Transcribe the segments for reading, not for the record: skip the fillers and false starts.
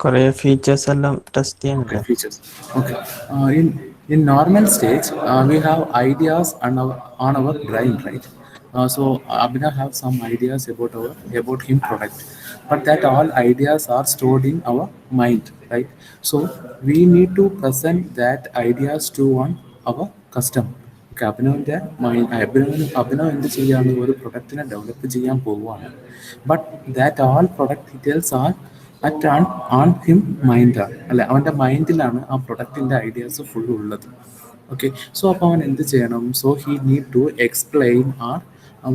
കുറേ ഫീച്ചേഴ്സ് എല്ലാം test Okay, ചെയ്യാനല്ലേ? features. Okay. In normal stage, we have ideas on our brain, right? So Abhinav have some ideas about him product, but that all ideas are stored in our mind, right? So we need to present that ideas to one our customer. Okay, അഭിനവിൻ്റെ അഭിനവ് എന്ത് ചെയ്യാണ്, ഒരു പ്രൊഡക്റ്റിനെ develop ചെയ്യാൻ പോവുകയാണ്. But that all product details are at on him മൈൻഡാണ്, അല്ലെ, അവൻ്റെ മൈൻഡിലാണ് ആ പ്രൊഡക്റ്റിൻ്റെ ഐഡിയാസ് ഫുൾ ഉള്ളത്. ഓക്കെ, സോ അപ്പോൾ അവൻ എന്ത് ചെയ്യണം? So he need to explain or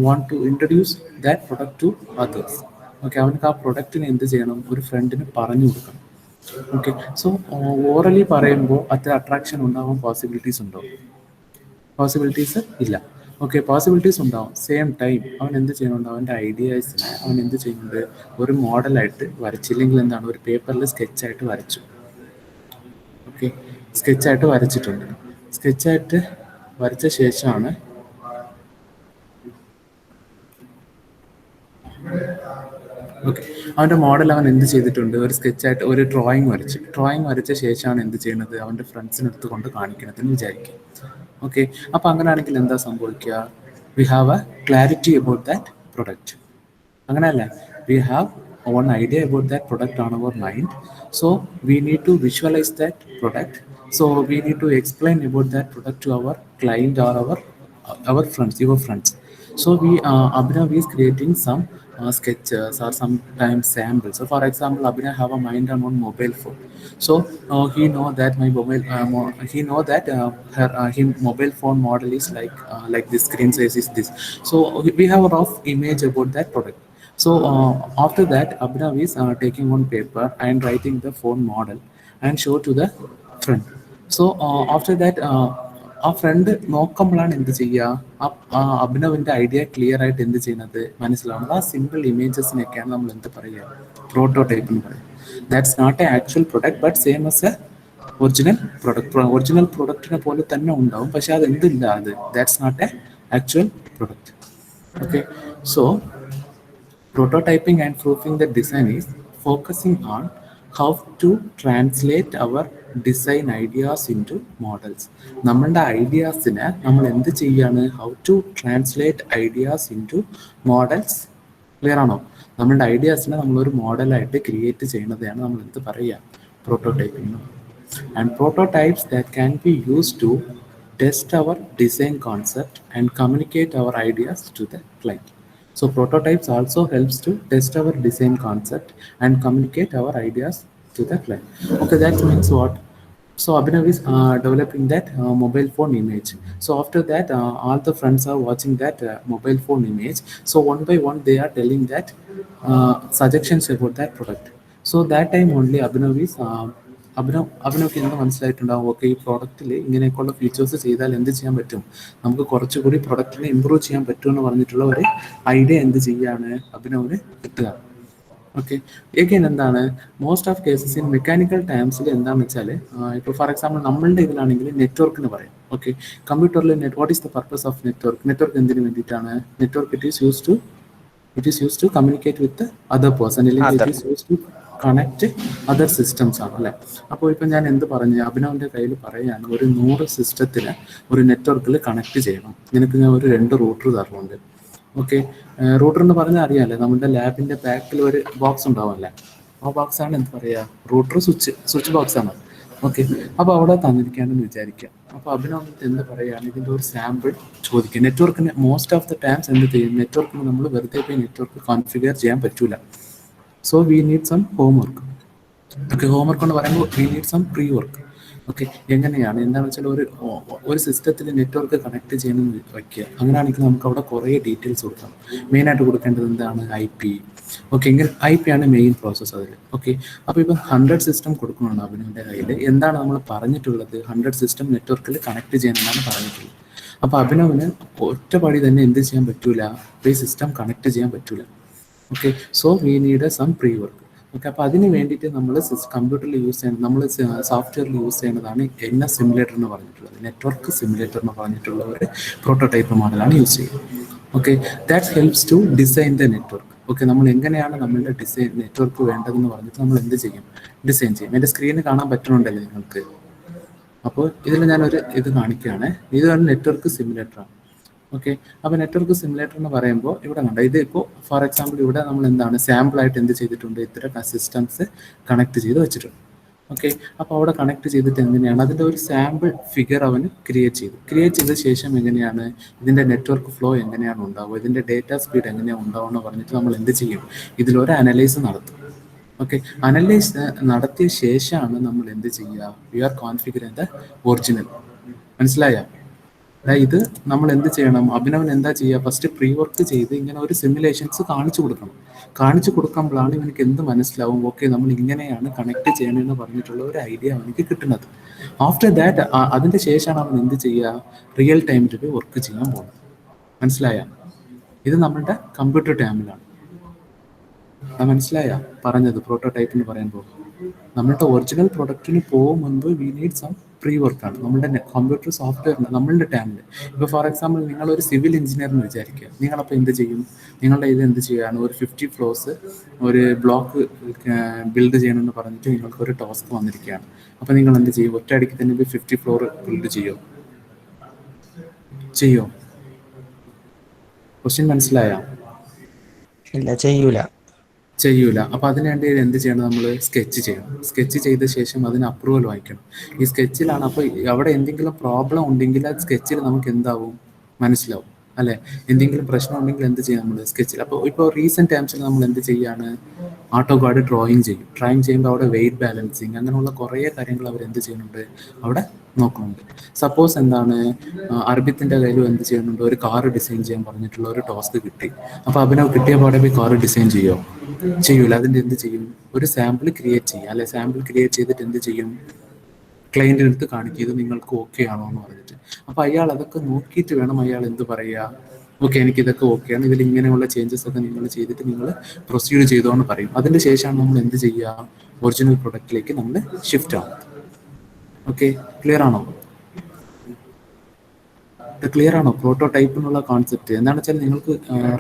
want to introduce that product to others. Okay, അവനക്ക് ആ പ്രൊഡക്റ്റിനെ എന്ത് ചെയ്യണം? ഒരു ഫ്രണ്ടിന് പറഞ്ഞു കൊടുക്കണം. ഓക്കെ, സോ ഓറലി പറയുമ്പോൾ അത്ര അട്രാക്ഷൻ ഉണ്ടാവാൻ പോസിബിലിറ്റീസ് ഉണ്ടോ? പോസിബിലിറ്റീസ് ഇല്ല. ഓക്കെ, പോസിബിലിറ്റീസ് ഉണ്ടാവും. സെയിം ടൈം അവൻ എന്ത് ചെയ്യുന്നുണ്ട്? അവൻ്റെ ഐഡിയാസിനെ അവൻ എന്ത് ചെയ്യുന്നുണ്ട്? ഒരു മോഡലായിട്ട് വരച്ചില്ലെങ്കിൽ എന്താണ്, ഒരു പേപ്പറിൽ സ്കെച്ചായിട്ട് വരച്ചു. ഓക്കെ, സ്കെച്ചായിട്ട് വരച്ചിട്ടുണ്ട്. സ്കെച്ചായിട്ട് വരച്ച ശേഷമാണ് ഓക്കെ, അവൻ്റെ മോഡൽ അവൻ എന്ത് ചെയ്തിട്ടുണ്ട്? ഒരു സ്കെച്ചായിട്ട് ഒരു ഡ്രോയിങ് വരച്ച ശേഷമാണ് എന്ത് ചെയ്യുന്നത്? അവൻ്റെ ഫ്രണ്ട്സിനെടുത്ത് കൊണ്ട് കാണിക്കണതെന്ന് വിചാരിക്കുക. ഓക്കെ, അപ്പോൾ അങ്ങനെയാണെങ്കിൽ എന്താ സംഭവിക്കുക? We have a clarity about that product. അങ്ങനെയല്ലേ? We have one idea about that product on our mind, so we need to visualize that product. So we need to explain about that product to our client or our friends, your friends. So we Abhinav is creating some sketches or sometimes samples. So for example, Abhinav have a mind on one mobile phone. So he know that he know that him mobile phone model is like this, screen size is this. So we have a rough image about that product. So after that, Abhinav is taking one paper and writing the phone model and show to the friend. So after that, ആ front നോക്കുമ്പോഴാണ് എന്ത് ചെയ്യുക? അഭിനവിൻ്റെ idea clear ആയിട്ട് എന്ത് ചെയ്യുന്നത് മനസ്സിലാവുന്നത്. ആ simple ഇമേജസിനൊക്കെയാണ് നമ്മൾ എന്ത് പറയുക? പ്രോട്ടോടൈപ്പ് എന്ന് പറയുക. That's not a actual product, but same as a original product. Original പ്രൊഡക്റ്റിനെ പോലെ തന്നെ ഉണ്ടാവും, പക്ഷെ അത് എന്തില്ല, അത് that's not a actual product. Okay, so prototyping and proofing the design is focusing on how to translate our design ideas into models. നമ്മളുടെ ഐഡിയാസിനെ നമ്മൾ എന്ത് ചെയ്യാണ്? How to translate ideas into models. Clear ആണോ? നമ്മളുടെ ഐഡിയാസിനെ നമ്മളൊരു മോഡലായിട്ട് create ചെയ്യുന്നതാണ് നമ്മൾ എന്ത് പറയുക? Prototyping. And prototypes that can be use to test our design concept and communicate our ideas to the client. So prototypes also helps to test our design concept and communicate our ideas to the client. Okay, that means what? So Abhinav is developing that mobile phone image. So after that, all the friends are watching that mobile phone image. So one by one, they are telling that suggestions about that product. So that time only അഭിനവ്ക്ക് എന്ത് മനസ്സിലായിട്ടുണ്ടാവും? Okay, ഈ പ്രോഡക്റ്റിൽ ഇങ്ങനെയൊക്കെയുള്ള features ചെയ്താൽ എന്ത് ചെയ്യാൻ പറ്റും? നമുക്ക് കുറച്ചുകൂടി പ്രൊഡക്റ്റിനെ ഇമ്പ്രൂവ് ചെയ്യാൻ പറ്റുമെന്ന് പറഞ്ഞിട്ടുള്ള ഒരു ഐഡിയ എന്ത് ചെയ്യാണ് അഭിനവിന് കിട്ടുക. ഓക്കെ, എഗെയിൻ എന്താണ് most of cases in mechanical ടൈംസിൽ എന്താണെന്ന് വെച്ചാൽ, ഇപ്പോൾ ഫോർ എക്സാമ്പിൾ നമ്മളുടെ ഇതിലാണെങ്കിൽ നെറ്റ്വർക്കിന് പറയാം. ഓക്കെ, കമ്പ്യൂട്ടറിൽ what is the purpose of network? Network എന്തിനു വേണ്ടിയിട്ടാണ്? Network it is use to communicate with other person, അല്ലെങ്കിൽ it is use to connect other systems ആണ്, അല്ലേ? അപ്പോൾ ഇപ്പം ഞാൻ എന്ത് പറഞ്ഞു? അഭിനവിൻ്റെ കയ്യിൽ പറയുകയാണ്, ഒരു 100 സിസ്റ്റത്തിന് ഒരു നെറ്റ്വർക്കിൽ കണക്ട് ചെയ്യണം. നിനക്ക് ഞാൻ ഒരു 2 റൂട്ടർ തരുന്നുണ്ട്. ഓക്കെ, റൂട്ടർ എന്ന് പറഞ്ഞാൽ അറിയാമല്ലേ, നമ്മുടെ ലാബിൻ്റെ ബാക്കിൽ ഒരു ബോക്സ് ഉണ്ടാവുമല്ലേ, ആ ബോക്സാണ് എന്ത് പറയുക? Router switch ബോക്സാണ്. ഓക്കെ, അപ്പോൾ അവിടെ തന്നിരിക്കുകയാണെന്ന് വിചാരിക്കുക. അപ്പോൾ അഭിനവ് എന്ത് പറയുകയാണ്? ഇതിൻ്റെ ഒരു സാമ്പിൾ ചോദിക്കുക. നെറ്റ്വർക്കിന് മോസ്റ്റ് ഓഫ് ദ ടൈംസ് എന്ത് ചെയ്യും? നെറ്റ്വർക്കിന് നമ്മൾ വെറുതെ പോയി നെറ്റ്വർക്ക് കോൺഫിഗർ ചെയ്യാൻ പറ്റൂല. So we need some homework. Okay, homework എന്ന് പറയുമ്പോൾ we need some pre work. Okay, എങ്ങനെയാണ് എന്താണെന്ന് വെച്ചാൽ ഒരു സിസ്റ്റത്തിൽ നെറ്റ്വർക്ക് കണക്ട് ചെയ്യണമെന്ന് വയ്ക്കുക. അങ്ങനെയാണെങ്കിൽ നമുക്ക് അവിടെ കുറേ ഡീറ്റെയിൽസ് കൊടുക്കാം. മെയിനായിട്ട് കൊടുക്കേണ്ടത് എന്താണ്? IP. ഓക്കെ, എങ്കിൽ IP ആണ് മെയിൻ പ്രോസസ്സ് അതിൽ. ഓക്കെ, അപ്പോൾ ഇപ്പം 100 സിസ്റ്റം കൊടുക്കണമാണ് അഭിനവിൻ്റെ കയ്യിൽ. എന്താണ് നമ്മൾ പറഞ്ഞിട്ടുള്ളത്? 100 സിസ്റ്റം നെറ്റ്വർക്കിൽ കണക്ട് ചെയ്യണമെന്നാണ് പറഞ്ഞിട്ടുള്ളത്. അപ്പോൾ അഭിനവിന് ഒറ്റപ്പാടി തന്നെ എന്ത് ചെയ്യാൻ പറ്റൂല? ഈ സിസ്റ്റം കണക്ട് ചെയ്യാൻ പറ്റൂല. Okay, so we need some pre work. Okay, അപ്പോൾ അതിന് വേണ്ടിയിട്ട് നമ്മൾ കമ്പ്യൂട്ടറിൽ യൂസ് ചെയ്യുന്നത്, നമ്മൾ സോഫ്റ്റ്വെയറിൽ യൂസ് ചെയ്യുന്നതാണ് NS സിമുലേറ്റർ എന്ന് പറഞ്ഞിട്ടുള്ളത്. നെറ്റ്വർക്ക് സിമുലേറ്റർ എന്ന് പറഞ്ഞിട്ടുള്ള ഒരു പ്രോട്ടോടൈപ്പ് മോഡലാണ് യൂസ് ചെയ്യുന്നത്. Okay, that helps to design the network. Okay, നമ്മൾ എങ്ങനെയാണ് നമ്മളുടെ ഡിസൈൻ നെറ്റ്വർക്ക് വേണ്ടതെന്ന് പറഞ്ഞിട്ട് നമ്മൾ എന്ത് ചെയ്യും, ഡിസൈൻ ചെയ്യും. എൻ്റെ സ്ക്രീനിൽ കാണാൻ പറ്റുന്നുണ്ടല്ലേ നിങ്ങൾക്ക്? അപ്പോൾ ഇതിൽ ഞാനൊരു ഇത് കാണിക്കുകയാണ്. ഇതൊരു നെറ്റ്വർക്ക് സിമുലേറ്ററാണ്. ഓക്കെ, അപ്പോൾ നെറ്റ്വർക്ക് സിമുലേറ്റർ എന്ന് പറയുമ്പോൾ ഇവിടെ കണ്ട ഇത് ഇപ്പോൾ ഫോർ എക്സാമ്പിൾ ഇവിടെ നമ്മൾ എന്താണ് സാമ്പിളായിട്ട് എന്ത് ചെയ്തിട്ടുണ്ട്, ഇത്തരം സിസ്റ്റംസ് കണക്ട് ചെയ്ത് വെച്ചിട്ടുണ്ട്. ഓക്കെ, അപ്പോൾ അവിടെ കണക്ട് ചെയ്തിട്ട് എങ്ങനെയാണ് അതിൻ്റെ ഒരു സാമ്പിൾ ഫിഗർ അവന് ക്രിയേറ്റ് ചെയ്ത ശേഷം എങ്ങനെയാണ് ഇതിൻ്റെ നെറ്റ്വർക്ക് ഫ്ലോ എങ്ങനെയാണ് ഉണ്ടാവുക, ഇതിൻ്റെ ഡേറ്റ സ്പീഡ് എങ്ങനെയാണ് ഉണ്ടാവുക എന്ന് പറഞ്ഞിട്ട് നമ്മൾ എന്ത് ചെയ്യും, ഇതിലൊരു അനലൈസ് നടത്തും. ഓക്കെ, അനലൈസ് നടത്തിയ ശേഷമാണ് നമ്മൾ എന്ത് ചെയ്യുക, വി ആർ കോൺഫിഗറിങ് ദ ഒറിജിനൽ. മനസ്സിലായ? ഇത് നമ്മൾ എന്ത് ചെയ്യണം, അഭിനവൻ എന്താ ചെയ്യുക, ഫസ്റ്റ് പ്രീ വർക്ക് ചെയ്ത് ഇങ്ങനെ ഒരു സിമുലേഷൻസ് കാണിച്ചു കൊടുക്കുമ്പോഴാണ് ഇവനക്ക് എന്ത് മനസ്സിലാവും, ഓക്കെ നമ്മൾ ഇങ്ങനെയാണ് കണക്ട് ചെയ്യണമെന്ന് പറഞ്ഞിട്ടുള്ള ഒരു ഐഡിയ അവനക്ക് കിട്ടുന്നത്. ആഫ്റ്റർ ദാറ്റ് അതിൻ്റെ ശേഷമാണ് അവൻ എന്ത് ചെയ്യുക, റിയൽ ടൈമിൽ വർക്ക് ചെയ്യാൻ പോകുന്നത്. മനസ്സിലായ? ഇത് നമ്മളുടെ കമ്പ്യൂട്ടർ ടൈമിലാണ്. മനസ്സിലായ പറഞ്ഞത്? പ്രോട്ടോടൈപ്പ് എന്ന് പറയുമ്പോൾ നമ്മളുടെ ഒറിജിനൽ പ്രൊഡക്റ്റിന് പോകും മുൻപ് വി നീഡ് സം പ്രീ വർക്കാണ് നമ്മളുടെ കമ്പ്യൂട്ടർ സോഫ്റ്റ്വെയറിന് നമ്മളുടെ ടൈമിൽ. ഇപ്പോൾ ഫോർ എക്സാമ്പിൾ നിങ്ങളൊരു സിവിൽ എഞ്ചിനീയർ എന്ന് വിചാരിക്കുക, നിങ്ങളപ്പോൾ എന്ത് ചെയ്യും, നിങ്ങളുടെ ഇത് എന്ത് ചെയ്യുകയാണ്, ഒരു 50 ഫ്ലോർസ് ഒരു ബ്ലോക്ക് ബിൽഡ് ചെയ്യണമെന്ന് പറഞ്ഞിട്ട് നിങ്ങൾക്ക് ഒരു ടാസ്ക് വന്നിരിക്കുകയാണ്. അപ്പോൾ നിങ്ങൾ എന്ത് ചെയ്യും, ഒറ്റയടിക്ക് തന്നെ ഒരു 50 ഫ്ലോർ ബിൽഡ് ചെയ്യോ? ക്വസ്റ്റ്യൻ മനസ്സിലായോ? ഇല്ല, ചെയ്യൂല. അപ്പോൾ അതിന് വേണ്ടി എന്ത് ചെയ്യണം, നമ്മൾ സ്കെച്ച് ചെയ്യണം. സ്കെച്ച് ചെയ്ത ശേഷം അതിന് അപ്രൂവൽ വാങ്ങിക്കണം. ഈ സ്കെച്ചിലാണ്. അപ്പോൾ അവിടെ എന്തെങ്കിലും പ്രോബ്ലം ഉണ്ടെങ്കിൽ ആ സ്കെച്ചിൽ നമുക്ക് എന്താവും, മനസ്സിലാവും അല്ലേ? എന്തെങ്കിലും പ്രശ്നം ഉണ്ടെങ്കിൽ എന്ത് ചെയ്യും നമ്മൾ സ്കെച്ചിൽ. ഇപ്പോൾ റീസെൻറ്റ് ടൈംസിൽ നമ്മൾ എന്ത് ചെയ്യാണ്, ആട്ടോകാഡ് ഡ്രോയിങ് ചെയ്യുമ്പോൾ അവിടെ വെയിറ്റ് ബാലൻസിങ് അങ്ങനെയുള്ള കുറേ കാര്യങ്ങൾ അവർ എന്ത് ചെയ്യുന്നുണ്ട്, അവിടെ നോക്കുന്നുണ്ട്. സപ്പോസ് എന്താണ്, അർബിത്തിൻ്റെ കയ്യിലും എന്ത് ചെയ്യുന്നുണ്ട്, ഒരു കാറ് ഡിസൈൻ ചെയ്യാൻ പറഞ്ഞിട്ടുള്ള ഒരു ടാസ്ക് കിട്ടി. അപ്പോൾ അഭിനവ് കിട്ടിയ പാടെ പോയി കാറ് ഡിസൈൻ ചെയ്യൂല. അതിൻ്റെ എന്ത് ചെയ്യും, ഒരു സാമ്പിൾ ക്രിയേറ്റ് ചെയ്യും അല്ലെ? സാമ്പിൾ ക്രിയേറ്റ് ചെയ്തിട്ട് എന്ത് ചെയ്യും, ക്ലയൻറ്റിന് അടുത്ത് കാണിക്കുക, ഇത് നിങ്ങൾക്ക് ഓക്കെ ആണോ എന്ന് പറഞ്ഞിട്ട്. അപ്പോൾ അയാൾ അതൊക്കെ നോക്കിയിട്ട് വേണം അയാൾ എന്ത് പറയുക, ഓക്കെ എനിക്കിതൊക്കെ ഓക്കെയാണ്, ഇതിൽ ഇങ്ങനെയുള്ള ചേഞ്ചസ് ഒക്കെ നിങ്ങൾ ചെയ്തിട്ട് നിങ്ങൾ പ്രൊസീഡ് ചെയ്തോന്ന് പറയും. അതിൻ്റെ ശേഷമാണ് നമ്മൾ എന്ത് ചെയ്യുക, ഒറിജിനൽ പ്രൊഡക്റ്റിലേക്ക് നമ്മൾ ഷിഫ്റ്റ് ആവും. ഓക്കെ, ക്ലിയർ ആണോ? പ്രോട്ടോടൈപ്പ് എന്നുള്ള കോൺസെപ്റ്റ് എന്താണെന്ന് വെച്ചാൽ നിങ്ങൾക്ക്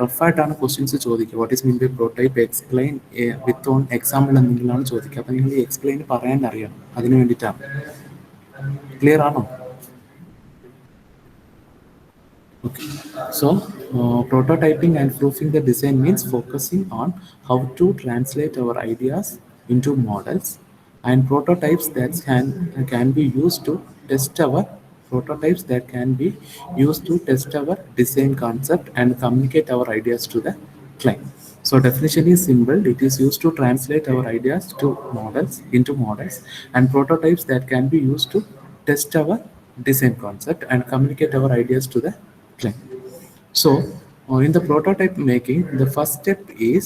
റഫായിട്ടാണ് ക്വസ്റ്റ്യൻസ് ചോദിക്കുക. What is mean by prototype, explain with on example എന്തെങ്കിലുമാണ് ചോദിക്കുക. അപ്പോൾ നിങ്ങൾ ഈ എക്സ്പ്ലെയിൻ പറയാൻ അറിയണം, അതിന് വേണ്ടിയിട്ടാണ്. ക്ലിയർ ആണോ? Okay, so prototyping and proofing the design means focusing on how to translate our ideas into models and prototypes that can be used to test our design concept and communicate our ideas to the client. So definition is simple. It is used to translate our ideas into models and prototypes that can be used to test our design concept and communicate our ideas to the client. So in the prototype making, the first step is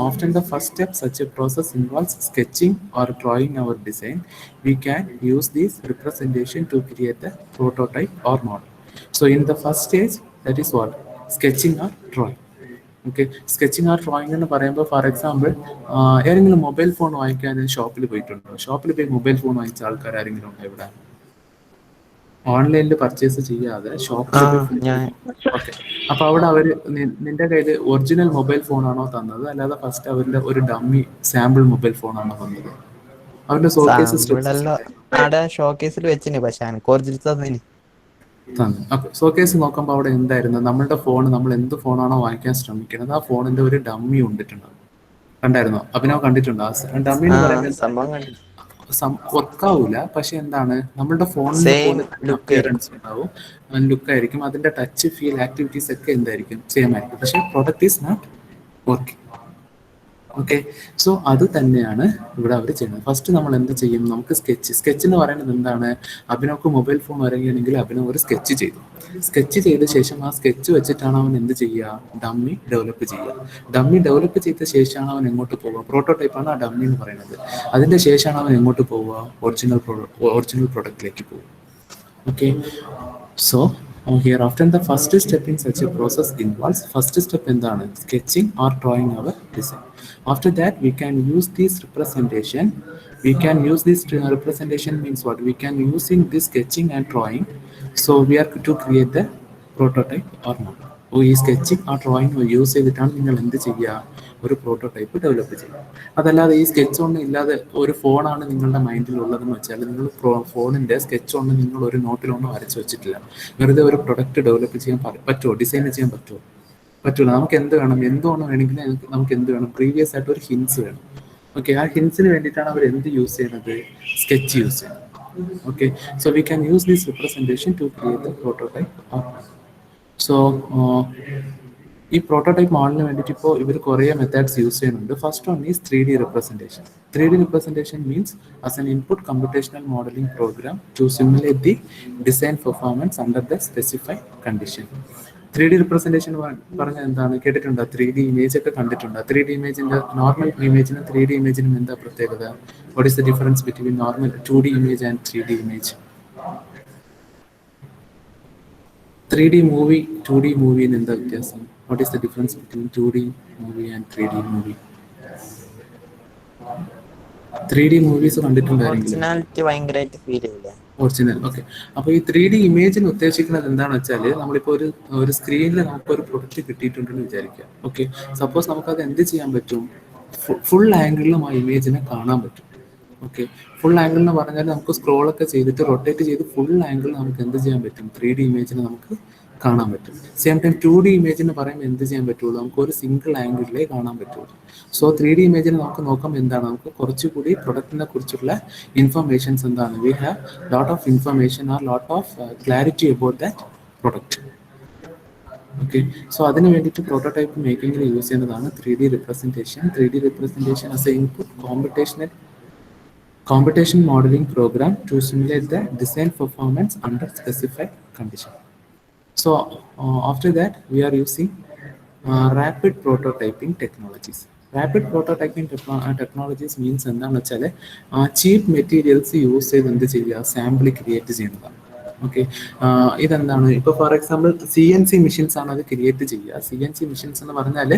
often the first step. Such a process involves sketching or drawing our design. We can use this representation to create the prototype or model. So in the first stage, that is what, sketching or drawing. Okay, sketching R drawing എന്ന് പറയുമ്പോൾ for example ഏതെങ്കിലും mobile phone വാങ്ങിക്കാൻ ഷോപ്പിൽ പോയിട്ടുണ്ടോ? ഷോപ്പിൽ പോയി mobile phone വാങ്ങിച്ച ആൾക്കാർ ആരെങ്കിലും ഉണ്ടോ ഇവിടെ? ഓൺലൈനിൽ പർച്ചേസ് ചെയ്യാതെ ഷോപ്പിൽ. ഓക്കെ, അപ്പൊ അവിടെ അവര് നിന്റെ കയ്യിൽ ഒറിജിനൽ മൊബൈൽ ഫോണാണോ തന്നത്, അല്ലാതെ ഫസ്റ്റ് അവരുടെ ഒരു ഡമ്മി സാമ്പിൾ മൊബൈൽ ഫോണാണോ തന്നത്? അവരുടെ ഷോക്കേസിൽ വെച്ചിന്, പക്ഷെ എനിക്ക് ഒറിജിനൽ തന്നു. ഷോക്കേസ് നോക്കുമ്പോൾ അവിടെ എന്തായിരുന്നു, നമ്മളുടെ ഫോൺ, നമ്മൾ എന്ത് ഫോണാണോ വാങ്ങിക്കാൻ ശ്രമിക്കുന്നത് ആ ഫോണിന്റെ ഒരു ഡമ്മി കൊണ്ടിട്ടുണ്ടാവും. കണ്ടായിരുന്നോ? അഭിനവ് കണ്ടിട്ടുണ്ടോ? ആ ഡമ്മി എന്ന് പറയുന്നത് വർക്കാവൂല, പക്ഷെ എന്താണ്, നമ്മളുടെ ഫോണിന്റെ അപ്പിയറൻസ് ഉണ്ടാവും, ലുക്കായിരിക്കും, അതിന്റെ ടച്ച്, ഫീൽ, ആക്ടിവിറ്റീസ് ഒക്കെ എന്തായിരിക്കും, സെയിം ആയിരിക്കും, പക്ഷെ product is not working. Okay, so അത് തന്നെയാണ് ഇവിടെ അവർ ചെയ്യുന്നത്. ഫസ്റ്റ് നമ്മൾ എന്ത് ചെയ്യും, നമുക്ക് സ്കെച്ച് എന്ന് പറയുന്നത് എന്താണ്, അഭിനവക്ക് മൊബൈൽ ഫോൺ വരികയാണെങ്കിൽ അഭിനവ് ഒരു സ്കെച്ച് ചെയ്ത ശേഷം ആ സ്കെച്ച് വെച്ചിട്ടാണ് അവൻ എന്ത് ചെയ്യുക, ഡമ്മി ഡെവലപ്പ് ചെയ്ത ശേഷമാണ് അവൻ എങ്ങോട്ട് പോവുക, പ്രോട്ടോടൈപ്പാണ് ആ ഡമ്മി എന്ന് പറയുന്നത്. അതിൻ്റെ ശേഷമാണ് അവൻ എങ്ങോട്ട് പോവുക, ഒറിജിനൽ പ്രൊഡക്റ്റിലേക്ക് പോകുക. Okay, so here often the first step in such a process involves, first step എന്താണ്, sketching or drawing our design. After that we can use this representation means what, we can using this sketching and drawing, so we are to create the prototype or model. ഈ sketching ആ drawing use ചെയ്തിട്ടാണ് നിങ്ങൾ എന്ത് ചെയ്യുക, ഒരു prototype develop ചെയ്യും. അതല്ലാതെ ഈ സ്കെച്ച് ഒന്ന് ഇല്ലാതെ ഒരു ഫോണാണ് നിങ്ങളുടെ മൈൻഡിൽ ഉള്ളതെന്ന് വെച്ചാൽ നിങ്ങൾ ഫോണിൻ്റെ സ്കെച്ച് ഒന്ന് നിങ്ങൾ ഒരു നോട്ടിലൊന്നും വരച്ച് വെച്ചിട്ടില്ല. വെറുതെ ഒരു പ്രൊഡക്റ്റ് ഡെവലപ്പ് ചെയ്യാൻ പറ്റുമോ? ഡിസൈൻ ചെയ്യാൻ പറ്റുമോ? പറ്റൂല. നമുക്ക് എന്ത് വേണം? എന്തുകൊണ്ട് വേണമെങ്കിലും നമുക്ക് എന്ത് വേണം? പ്രീവിയസ് ആയിട്ട് ഒരു ഹിൻസ് വേണം. ഓക്കെ, ആ ഹിൻസിന് വേണ്ടിയിട്ടാണ് അവർ എന്ത് യൂസ് ചെയ്യുന്നത്? സ്കെച്ച് യൂസ് ചെയ്യുന്നത്. Okay, so we can use this representation to create the prototype. So ഈ പ്രോട്ടോടൈപ്പ് മോഡലിന് വേണ്ടിയിട്ട് ഇപ്പോൾ ഇവർ കുറേ മെത്തേഡ്സ് യൂസ് ചെയ്യുന്നുണ്ട്. First one is 3D representation. 3D representation means as an input computational modeling program to simulate the design performance under the specified condition. 3D representation പറഞ്ഞാൽ എന്താണ്? കേട്ടിട്ടുണ്ടോ? 3D ഇമേജ് ഒക്കെ കണ്ടിട്ടുണ്ടോ? 3D ഇമേജിന്റെ നോർമൽ ഇമേജിനും 3D ഇമേജിനും എന്താ പ്രത്യേകത? What is the difference between normal 2D image and 3D image? 3D movie 2D മൂവിന് എന്താ വ്യത്യാസം? What is the difference between 2D movie and 3D movie? 3D movies കണ്ടിട്ടുണ്ടായിരുന്നെങ്കിൽ originality ഭയങ്കരമായിട്ട് ഫീൽ ചെയ്യില്ല. Original. Okay, അപ്പോൾ ഈ 3D ഇമേജിന് ഉദ്ദേശിക്കുന്നത് എന്താണെന്ന് വെച്ചാൽ നമ്മളിപ്പോൾ ഒരു സ്ക്രീനിൽ നമുക്കൊരു പ്രൊഡക്റ്റ് കിട്ടിയിട്ടുണ്ടെന്ന് വിചാരിക്കുക. ഓക്കെ, സപ്പോസ് നമുക്കത് എന്ത് ചെയ്യാൻ പറ്റും? ഫുൾ ആംഗിളിലും ആ ഇമേജിനെ കാണാൻ പറ്റും. ഓക്കെ, ഫുൾ ആംഗിൾ എന്ന് പറഞ്ഞാൽ നമുക്ക് സ്ക്രോളൊക്കെ ചെയ്തിട്ട് റൊട്ടേറ്റ് ചെയ്ത് ഫുൾ ആംഗിൾ നമുക്ക് എന്ത് ചെയ്യാൻ പറ്റും? 3D ഇമേജിനെ നമുക്ക് കാണാൻ പറ്റും. സെയിം ടൈം 2D ഇമേജിന് പറയുമ്പോൾ എന്ത് ചെയ്യാൻ പറ്റുള്ളൂ? നമുക്ക് ഒരു സിംഗിൾ ആംഗിളിലേ കാണാൻ പറ്റുള്ളൂ. സോ 3D ഇമേജിന് നമുക്ക് നോക്കാം എന്താണ്? നമുക്ക് കുറച്ചുകൂടി പ്രൊഡക്റ്റിനെ കുറിച്ചുള്ള ഇൻഫർമേഷൻസ് എന്താണ്? We have lot of information are lot of clarity about that product. Okay, so അതിന് വേണ്ടിയിട്ട് പ്രോട്ടോടൈപ്പ് മേക്കിങ്ങിൽ യൂസ് ചെയ്യുന്നതാണ് 3D representation. 3D representation as a input computation modeling program to simulate the design performance under specified condition. So after that we are using rapid prototyping technologies. Rapid prototyping technologies means എന്താണെന്ന് വെച്ചാൽ ചീപ്പ് materials use ചെയ്ത് എന്ത് ചെയ്യുക? Sample create ചെയ്യുന്നതാണ്. Okay, ഇതെന്താണ്? ഇപ്പോൾ for example CNC machines ആണ് അത് ക്രിയേറ്റ് ചെയ്യുക. CNC മെഷീൻസ് എന്ന് പറഞ്ഞാൽ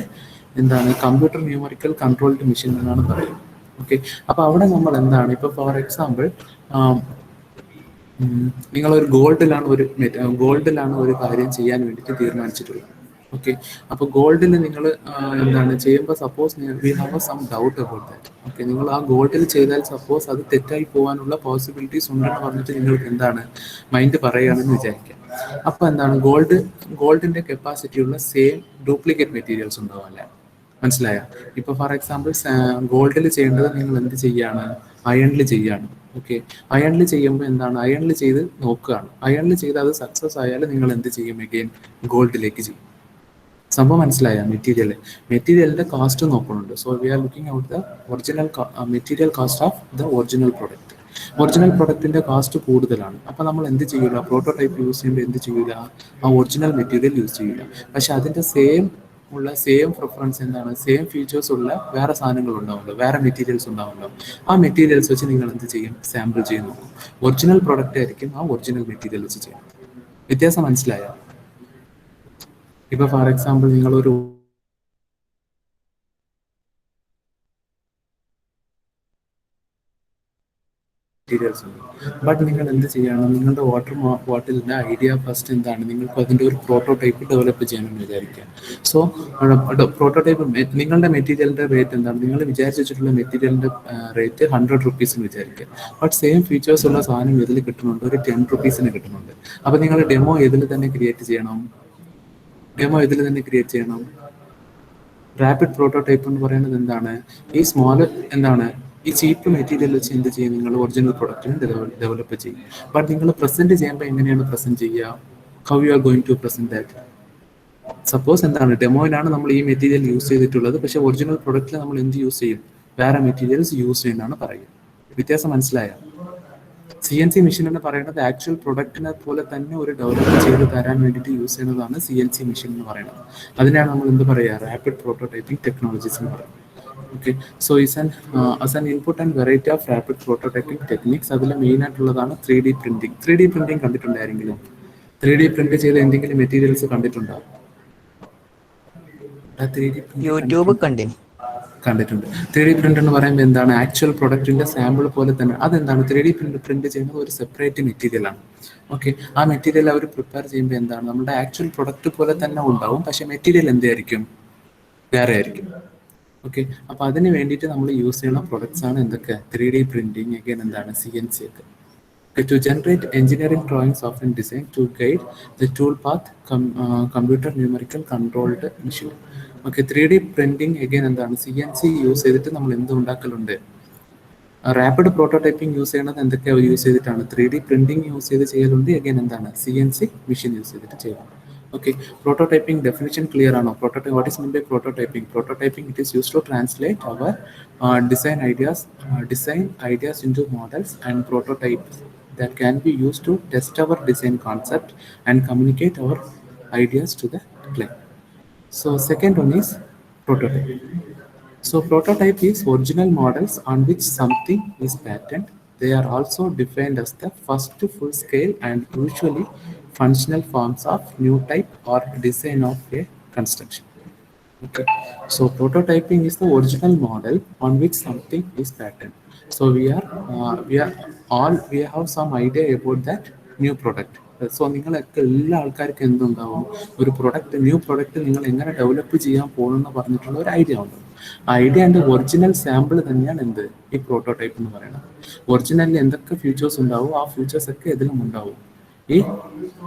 എന്താണ്? കമ്പ്യൂട്ടർ ന്യൂമറിക്കൽ കൺട്രോൾഡ് മെഷീൻ എന്നാണ് പറയുന്നത്. ഓക്കെ, അപ്പോൾ അവിടെ നമ്മൾ എന്താണ്? ഇപ്പോൾ ഫോർ എക്സാമ്പിൾ നിങ്ങളൊരു ഗോൾഡിലാണ് ഒരു കാര്യം ചെയ്യാൻ വേണ്ടിയിട്ട് തീരുമാനിച്ചിട്ടുള്ളത്. ഓക്കെ, അപ്പോൾ ഗോൾഡിൽ നിങ്ങൾ എന്താണ് ചെയ്യുമ്പോൾ suppose we have some doubt about that. Okay, നിങ്ങൾ ആ ഗോൾഡിൽ ചെയ്താൽ സപ്പോസ് അത് തെറ്റായി പോകാനുള്ള പോസിബിലിറ്റീസ് ഉണ്ടെന്ന് പറഞ്ഞിട്ട് നിങ്ങൾക്ക് എന്താണ് മൈൻഡ് പറയുകയാണെന്ന് വിചാരിക്കാം. അപ്പോൾ എന്താണ്? ഗോൾഡിൻ്റെ കപ്പാസിറ്റിയുള്ള സെയിം ഡ്യൂപ്ലിക്കേറ്റ് മെറ്റീരിയൽസ് ഉണ്ടാവും അല്ലേ? മനസ്സിലായ? ഇപ്പോൾ ഫോർ എക്സാമ്പിൾ ഗോൾഡിൽ ചെയ്യേണ്ടത് നിങ്ങൾ എന്ത് ചെയ്യാണ്? അയണിൽ ചെയ്യാണ്. ഓക്കെ, അയണിൽ ചെയ്യുമ്പോൾ എന്താണ്? അയണിൽ ചെയ്ത് നോക്കുകയാണ്. അയണിൽ ചെയ്ത് അത് സക്സസ് ആയാൽ നിങ്ങൾ എന്ത് ചെയ്യും? അഗെയിൻ ഗോൾഡിലേക്ക് ചെയ്യും. സംഭവം മനസ്സിലായ? മെറ്റീരിയലിന്റെ കോസ്റ്റ് നോക്കുന്നുണ്ട്. So we are looking out the original material cost of the original product. Original പ്രൊഡക്റ്റിന്റെ കോസ്റ്റ് കൂടുതലാണ്. അപ്പോൾ നമ്മൾ എന്ത് ചെയ്യില്ല? പ്രോട്ടോടൈപ്പ് യൂസ് ചെയ്യുമ്പോൾ എന്ത് ചെയ്യില്ല? ആ ഒറിജിനൽ മെറ്റീരിയൽ യൂസ് ചെയ്യില്ല. പക്ഷെ അതിന്റെ സെയിം പ്രിഫറൻസ് എന്താണ്? സെയിം ഫീച്ചേഴ്സ് ഉള്ള വേറെ സാധനങ്ങൾ ഉണ്ടാവുമല്ലോ, വേറെ മെറ്റീരിയൽസ് ഉണ്ടാവുമല്ലോ. ആ മെറ്റീരിയൽസ് വെച്ച് നിങ്ങൾ എന്ത് ചെയ്യും? സാമ്പിൾ ചെയ്ത് നോക്കും. ഒറിജിനൽ പ്രൊഡക്റ്റ് ആയിരിക്കും ആ ഒറിജിനൽ മെറ്റീരിയൽ വെച്ച് ചെയ്യും. വ്യത്യാസം മനസ്സിലായ? ഇപ്പൊ ഫോർ എക്സാമ്പിൾ നിങ്ങളൊരു മെറ്റീരിയൽസ് ഉണ്ട്, ബട്ട് നിങ്ങൾ എന്ത് ചെയ്യണം? നിങ്ങളുടെ വാട്ടർ ബോട്ടിലിൻ്റെ ഐഡിയ ഫസ്റ്റ് എന്താണ്? നിങ്ങൾക്ക് അതിൻ്റെ ഒരു പ്രോട്ടോടൈപ്പ് ഡെവലപ്പ് ചെയ്യണമെന്ന് വിചാരിക്കുക. സോ പ്രോട്ടോടൈപ്പ് നിങ്ങളുടെ മെറ്റീരിയലിൻ്റെ റേറ്റ് എന്താണ്? നിങ്ങൾ വിചാരിച്ചിട്ടുള്ള മെറ്റീരിയലിൻ്റെ റേറ്റ് 100 റുപ്പീസിന് വിചാരിക്കുക. ബട്ട് സെയിം ഫീച്ചേഴ്സ് ഉള്ള സാധനം ഇതിൽ കിട്ടുന്നുണ്ട്, ഒരു 10 റുപ്പീസിന് കിട്ടുന്നുണ്ട്. അപ്പോൾ നിങ്ങൾ ഡെമോ ഇതിൽ തന്നെ ക്രിയേറ്റ് ചെയ്യണം. റാപ്പിഡ് പ്രോട്ടോടൈപ്പ് എന്ന് പറയുന്നത് എന്താണ്? ഈ സ്മോളർ എന്താണ്? ഈ ചീപ്പ് മെറ്റീരിയൽ വെച്ച് എന്ത് ചെയ്യും? നിങ്ങൾ ഒറിജിനൽ പ്രൊഡക്റ്റിന് ഡെവലപ്പ് ചെയ്യും. ബട്ട് നിങ്ങൾ പ്രസന്റ് ചെയ്യുമ്പോൾ എങ്ങനെയാണ് പ്രസന്റ് ചെയ്യുക? How you are going to present that? Suppose എന്താണ്? ഡെമോയിലാണ് നമ്മൾ ഈ മെറ്റീരിയൽ യൂസ് ചെയ്തിട്ടുള്ളത്, പക്ഷെ ഒറിജിനൽ പ്രൊഡക്റ്റിൽ നമ്മൾ എന്ത് യൂസ് ചെയ്യും? വേറെ മെറ്റീരിയൽസ് യൂസ് ചെയ്യുന്നതാണ് പറയുക. വ്യത്യാസം മനസ്സിലായ? CNC മെഷീൻ എന്ന് പറയുന്നത് ആക്ച്വൽ പ്രൊഡക്റ്റിനെ പോലെ തന്നെ ഒരു ഡെവലപ്പ് ചെയ്ത് തരാൻ വേണ്ടിയിട്ട് യൂസ് ചെയ്യുന്നതാണ് CNC മെഷീൻ എന്ന് പറയുന്നത്. അതിനാണ് നമ്മൾ എന്ത് പറയുക? റാപ്പിഡ് പ്രോട്ടോടൈപ്പിംഗ് ടെക്നോളജീസ് എന്ന് പറയുന്നത്. Okay, so as an input and variety of rapid prototyping techniques, അതിൽ മെയിൻ ആയിട്ടുള്ളതാണ് 3D printing. 3D printing കണ്ടിട്ടുണ്ടായിരുന്നെങ്കിലും 3D print ചെയ്ത എന്തെങ്കിലും മെറ്റീരിയൽസ് കണ്ടിട്ടുണ്ടോ? യൂട്യൂബ് കണ്ടിട്ടുണ്ട്. 3D പ്രിന്റ് എന്ന് പറയുമ്പോൾ എന്താണ്? ആക്ച്വൽ പ്രൊഡക്റ്റിന്റെ സാമ്പിൾ പോലെ തന്നെ. അതെന്താണ്? 3D പ്രിന്റ് ചെയ്യുന്നത് ഒരു സെപ്പറേറ്റ് മെറ്റീരിയൽ ആണ്. ഓക്കെ, ആ മെറ്റീരിയൽ അവർ പ്രിപ്പയർ ചെയ്യുമ്പോൾ എന്താണ്? നമ്മുടെ ആക്ച്വൽ പ്രൊഡക്റ്റ് പോലെ തന്നെ ഉണ്ടാവും, പക്ഷെ മെറ്റീരിയൽ എന്തായിരിക്കും? വേറെ ആയിരിക്കും. ഓക്കെ, അപ്പോൾ അതിന് വേണ്ടിയിട്ട് നമ്മൾ യൂസ് ചെയ്യുന്ന പ്രൊഡക്ട്സ് ആണ് എന്തൊക്കെ? 3D പ്രിന്റിങ്, അഗൈൻ എന്താണ് CNC ഒക്കെ. Okay, to generate engineering drawings often designed to guide the tool path, computer numerical controlled machine. Okay, 3D printing again എന്താണ്? CNC യൂസ് ചെയ്തിട്ട് നമ്മൾ എന്ത് ഉണ്ടാക്കലുണ്ട്? റാപ്പിഡ് പ്രോട്ടോടൈപ്പിംഗ് യൂസ് ചെയ്യണത് എന്തൊക്കെയാണ് യൂസ് ചെയ്തിട്ടാണ്? 3D പ്രിന്റിംഗ് യൂസ് ചെയ്ത് ചെയ്യലുണ്ട്. അഗൈൻ എന്താണ്? CNC മെഷീൻ യൂസ് ചെയ്തിട്ട് ചെയ്യുന്നുണ്ട്. Okay, prototyping definition clear ആണോ? Prototype, what is meant by prototyping? Prototyping, it is used to translate our design ideas into models and prototypes that can be used to test our design concept and communicate our ideas to the client. So second one is prototype. So prototype is original models on which something is patented. They are also defined as the first full scale and usually functional forms of new type or design of a construction. Okay. So prototyping is the original model on which something is patented. So we have some idea about that new product. So നിങ്ങളൊക്കെ എല്ലാ ആൾക്കാർക്കും എന്തുണ്ടാവും? ഒരു product, new product നിങ്ങൾ എങ്ങനെ develop ചെയ്യാൻ പോകുമെന്ന് പറഞ്ഞിട്ടുള്ള ഒരു ഐഡിയ ഉണ്ട്. ആ ഐഡിയൻ്റെ ഒറിജിനൽ സാമ്പിൾ തന്നെയാണ് എന്ത്? ഈ പ്രോട്ടോടൈപ്പ് എന്ന് പറയുന്നത്. ഒറിജിനലിൽ എന്തൊക്കെ ഫീച്ചേഴ്സ് ഉണ്ടാവും ആ ഫീച്ചേഴ്സ് ഒക്കെ ഇതിലും ഉണ്ടാവും, ഈ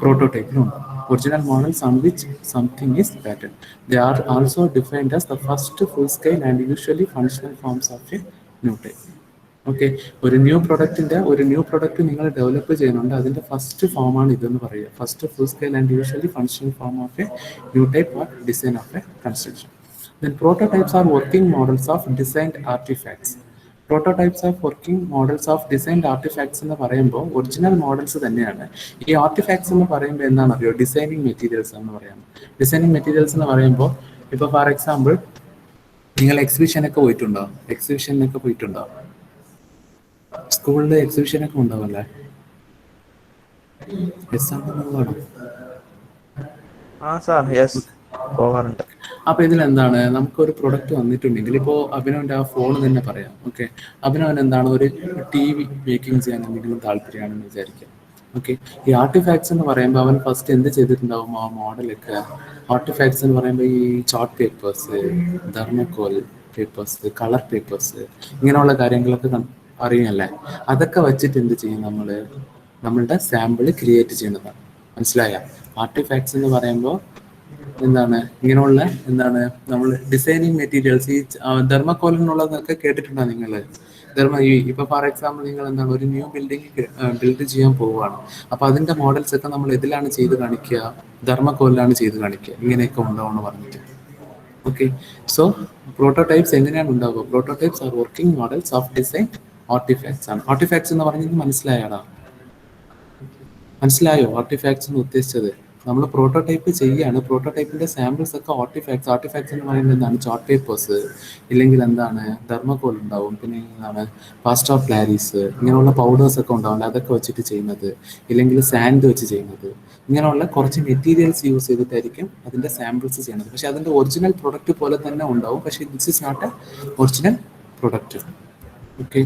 പ്രോട്ടോടൈപ്പിലുണ്ട്. Original models on which something is patented. They are also defined as the first full scale and usually functional forms of a new type. Okay, ഒരു ന്യൂ പ്രൊഡക്റ്റ് നിങ്ങൾ ഡെവലപ്പ് ചെയ്യുന്നുണ്ട്, അതിൻ്റെ ഫസ്റ്റ് ഫോമാണ് ഇതെന്ന് പറയുക. First full scale and usually functional form of A new type or design of A construction. Then prototypes are working models of designed artifacts. Prototypes of working models of designed artefacts എന്ന് പറയുമ്പോൾ original models തന്നെയാണ്. ഈ artefacts എന്ന് പറയുമ്പോൾ എന്താണെന്നറിയോ? Designing materials എന്ന് പറയാം. Designing materials എന്ന് പറയുമ്പോൾ ഇപ്പോൾ ഫോർ എക്സാമ്പിൾ നിങ്ങൾ എക്സിബിഷനൊക്കെ പോയിട്ടുണ്ടോ? സ്കൂളിൽ എക്സിബിഷനൊക്കെ ഉണ്ടാവല്ലേ? യെസ് ആണെന്നുള്ളതാണോ? പോകാറുണ്ട്. അപ്പോൾ ഇതിലെന്താണ്? നമുക്കൊരു പ്രൊഡക്റ്റ് വന്നിട്ടുണ്ടെങ്കിൽ, ഇപ്പോൾ അഭിനവൻ്റെ ആ ഫോൺ തന്നെ പറയാം. ഓക്കെ, അഭിനവൻ എന്താണ് ഒരു TV മേക്കിംഗ് ചെയ്യാൻ എന്തെങ്കിലും താല്പര്യമാണെന്ന് വിചാരിക്കാം. ഓക്കെ, ഈ ആർട്ടിഫാക്ട്സ് എന്ന് പറയുമ്പോൾ അവൻ ഫസ്റ്റ് എന്ത് ചെയ്തിട്ടുണ്ടാവും? ആ മോഡലൊക്കെ ആർട്ടിഫാക്ട്സ് എന്ന് പറയുമ്പോൾ ഈ chart papers, thermocol papers, colour papers, ഇങ്ങനെയുള്ള കാര്യങ്ങളൊക്കെ അറിയല്ലേ? അതൊക്കെ വെച്ചിട്ട് എന്ത് ചെയ്യും? നമ്മളുടെ സാമ്പിൾ ക്രിയേറ്റ് ചെയ്യുന്നതാണ്. മനസ്സിലായ? ആർട്ടിഫാക്ട്സ് എന്ന് പറയുമ്പോൾ എന്താണ്? ഇങ്ങനെയുള്ള നമ്മൾ ഡിസൈനിങ് മെറ്റീരിയൽസ്, ഈ തെർമോകോൾ എന്നുള്ളതൊക്കെ കേട്ടിട്ടുണ്ടോ നിങ്ങൾ? ഇപ്പൊ ഫോർ എക്സാമ്പിൾ നിങ്ങൾ ഒരു ന്യൂ ബിൽഡ് ചെയ്യാൻ പോവുകയാണ്. അപ്പൊ അതിന്റെ മോഡൽസ് ഒക്കെ നമ്മൾ ഇതിലാണ് ചെയ്ത് കാണിക്കുക? തെർമോകോളിലാണ് ചെയ്ത് കാണിക്കുക. ഇങ്ങനെയൊക്കെ ഉണ്ടാവുമെന്ന് പറഞ്ഞിട്ട്. ഓക്കെ, സോ പ്രോട്ടോടൈപ്സ് എങ്ങനെയാണ് ഉണ്ടാവുക? Prototypes are working models of design artefacts ആണ്. ആർട്ടിഫാക്ട്സ് എന്ന് പറഞ്ഞത് മനസ്സിലായോ? ആർട്ടിഫാക്ട്സ് എന്ന് ഉദ്ദേശിച്ചത് നമ്മൾ പ്രോട്ടോടൈപ്പ് ചെയ്യാണ്. പ്രോട്ടോടൈപ്പിന്റെ സാമ്പിൾസ് ഒക്കെ ആർട്ടിഫാക്ട്സ് എന്ന് പറയുന്നത് എന്താണ്? ചാർട്ട് പേപ്പേഴ്സ്, ഇല്ലെങ്കിൽ തെർമോകോൾ ഉണ്ടാവും, പിന്നെ പാസ്റ്റർ ഓഫ് ക്ലാരീസ്, ഇങ്ങനെയുള്ള പൗഡേഴ്സ് ഒക്കെ ഉണ്ടാവില്ല, അതൊക്കെ വെച്ചിട്ട് ചെയ്യുന്നത്, ഇല്ലെങ്കിൽ സാൻഡ് വെച്ച് ചെയ്യുന്നത്, ഇങ്ങനെയുള്ള കുറച്ച് മെറ്റീരിയൽസ് യൂസ് ചെയ്തിട്ടായിരിക്കും അതിന്റെ സാമ്പിൾസ് ചെയ്യുന്നത്. പക്ഷെ അതിന്റെ ഒറിജിനൽ പ്രൊഡക്റ്റ് പോലെ തന്നെ ഉണ്ടാവും. പക്ഷെ this is not a original product. Okay,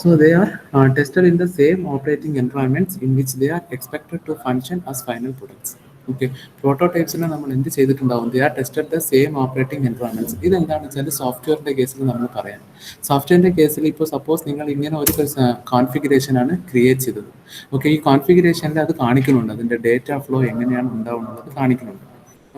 so they are tested in the same operating environments in which they are expected to function as final products. Okay, പ്രോട്ടോടൈപ്സിനെ നമ്മൾ എന്ത് ചെയ്തിട്ടുണ്ടാവും? They are tested the same operating environments. ഇതെന്താണെന്ന് വെച്ചാൽ സോഫ്റ്റ്വെയറിന്റെ കേസിൽ നമ്മൾ പറയാം. സോഫ്റ്റ്വെയറിന്റെ കേസിൽ ഇപ്പോൾ സപ്പോസ് നിങ്ങൾ ഇങ്ങനെ ഒരു കോൺഫിഗറേഷനാണ് ക്രിയേറ്റ് ചെയ്തത്. ഓക്കെ, ഈ കോൺഫിഗറേഷനിൽ അത് കാണിക്കുന്നുണ്ട്, അതിന്റെ ഡേറ്റ ഫ്ലോ എങ്ങനെയാണ് ഉണ്ടാവുന്നത് കാണിക്കുന്നുണ്ട്.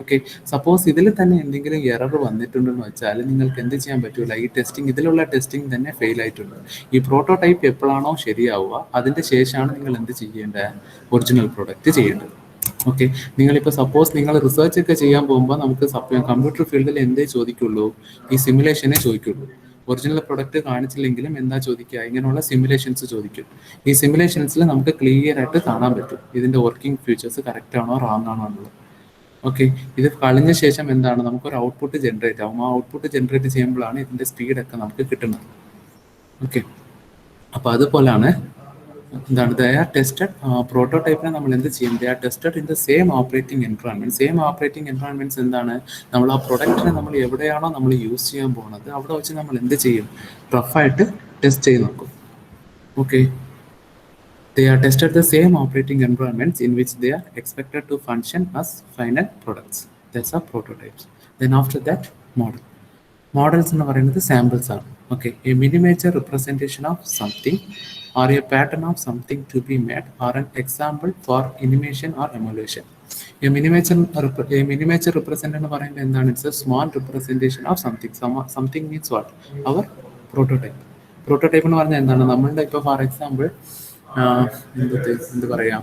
ഓക്കെ, സപ്പോസ് ഇതിൽ തന്നെ എന്തെങ്കിലും എറർ വന്നിട്ടുണ്ടെന്ന് വെച്ചാൽ നിങ്ങൾക്ക് എന്ത് ചെയ്യാൻ പറ്റൂല? ഈ ഇതിലുള്ള ടെസ്റ്റിംഗ് തന്നെ ഫെയിൽ ആയിട്ടുണ്ട്. ഈ പ്രോട്ടോടൈപ്പ് എപ്പോഴാണോ ശരിയാവുക അതിന്റെ ശേഷമാണ് നിങ്ങൾ എന്ത് ചെയ്യേണ്ടത്? ഒറിജിനൽ പ്രൊഡക്റ്റ് ചെയ്യേണ്ടത്. ഓക്കെ, നിങ്ങളിപ്പോൾ സപ്പോസ് നിങ്ങൾ റിസർച്ച് ഒക്കെ ചെയ്യാൻ പോകുമ്പോൾ നമുക്ക് കമ്പ്യൂട്ടർ ഫീൽഡിൽ എന്തേ ചോദിക്കുള്ളൂ? ഈ സിമുലേഷനെ ചോദിക്കുള്ളൂ. ഒറിജിനൽ പ്രൊഡക്റ്റ് കാണിച്ചില്ലെങ്കിലും എന്താ ചോദിക്കുക? ഇങ്ങനെയുള്ള സിമുലേഷൻസ് ചോദിക്കും. ഈ സിമുലേഷൻസിൽ നമുക്ക് ക്ലിയർ ആയിട്ട് കാണാൻ പറ്റും ഇതിന്റെ വർക്കിംഗ് ഫീച്ചേഴ്സ് കറക്റ്റ് ആണോ റോങ് ആണോ എന്നുള്ളത്. ഓക്കെ, ഇത് കഴിഞ്ഞ ശേഷം എന്താണ്? നമുക്കൊരു ഔട്ട്പുട്ട് ജനറേറ്റ് ആവും. ആ ഔട്ട്പുട്ട് ജനറേറ്റ് ചെയ്യുമ്പോഴാണ് ഇതിന്റെ സ്പീഡൊക്കെ നമുക്ക് കിട്ടുന്നത്. ഓക്കെ, അപ്പോൾ അതുപോലെയാണ് ദേ ആർ ടെസ്റ്റഡ്. പ്രോട്ടോടൈപ്പിനെ നമ്മൾ എന്ത് ചെയ്യും? They are tested in the same operating environment. Same operating environments എന്താണ്? നമ്മൾ ആ പ്രൊഡക്റ്റിനെ നമ്മൾ എവിടെയാണോ നമ്മൾ യൂസ് ചെയ്യാൻ പോകുന്നത് അവിടെ വെച്ച് നമ്മൾ എന്ത് ചെയ്യും? റഫായിട്ട് ടെസ്റ്റ് ചെയ്ത് നോക്കും. Okay, they are tested the same operating environments in which they are expected to function as final products. That's our prototypes. Then after that, model. Models എന്ന് പറയുന്നത് സാമ്പിൾസ് ആണ്. Okay, a miniature representation of something or a pattern of something to be made or an example for imitation or emulation. Miniature represent എന്ന് പറയുന്നത് എന്താണ്? It's a small representation of something. Something means what? അവർ prototype. Prototype എന്ന് പറഞ്ഞാൽ എന്താണ്? നമ്മളുടെ ഇപ്പോൾ for example എന്ത് പറയാം,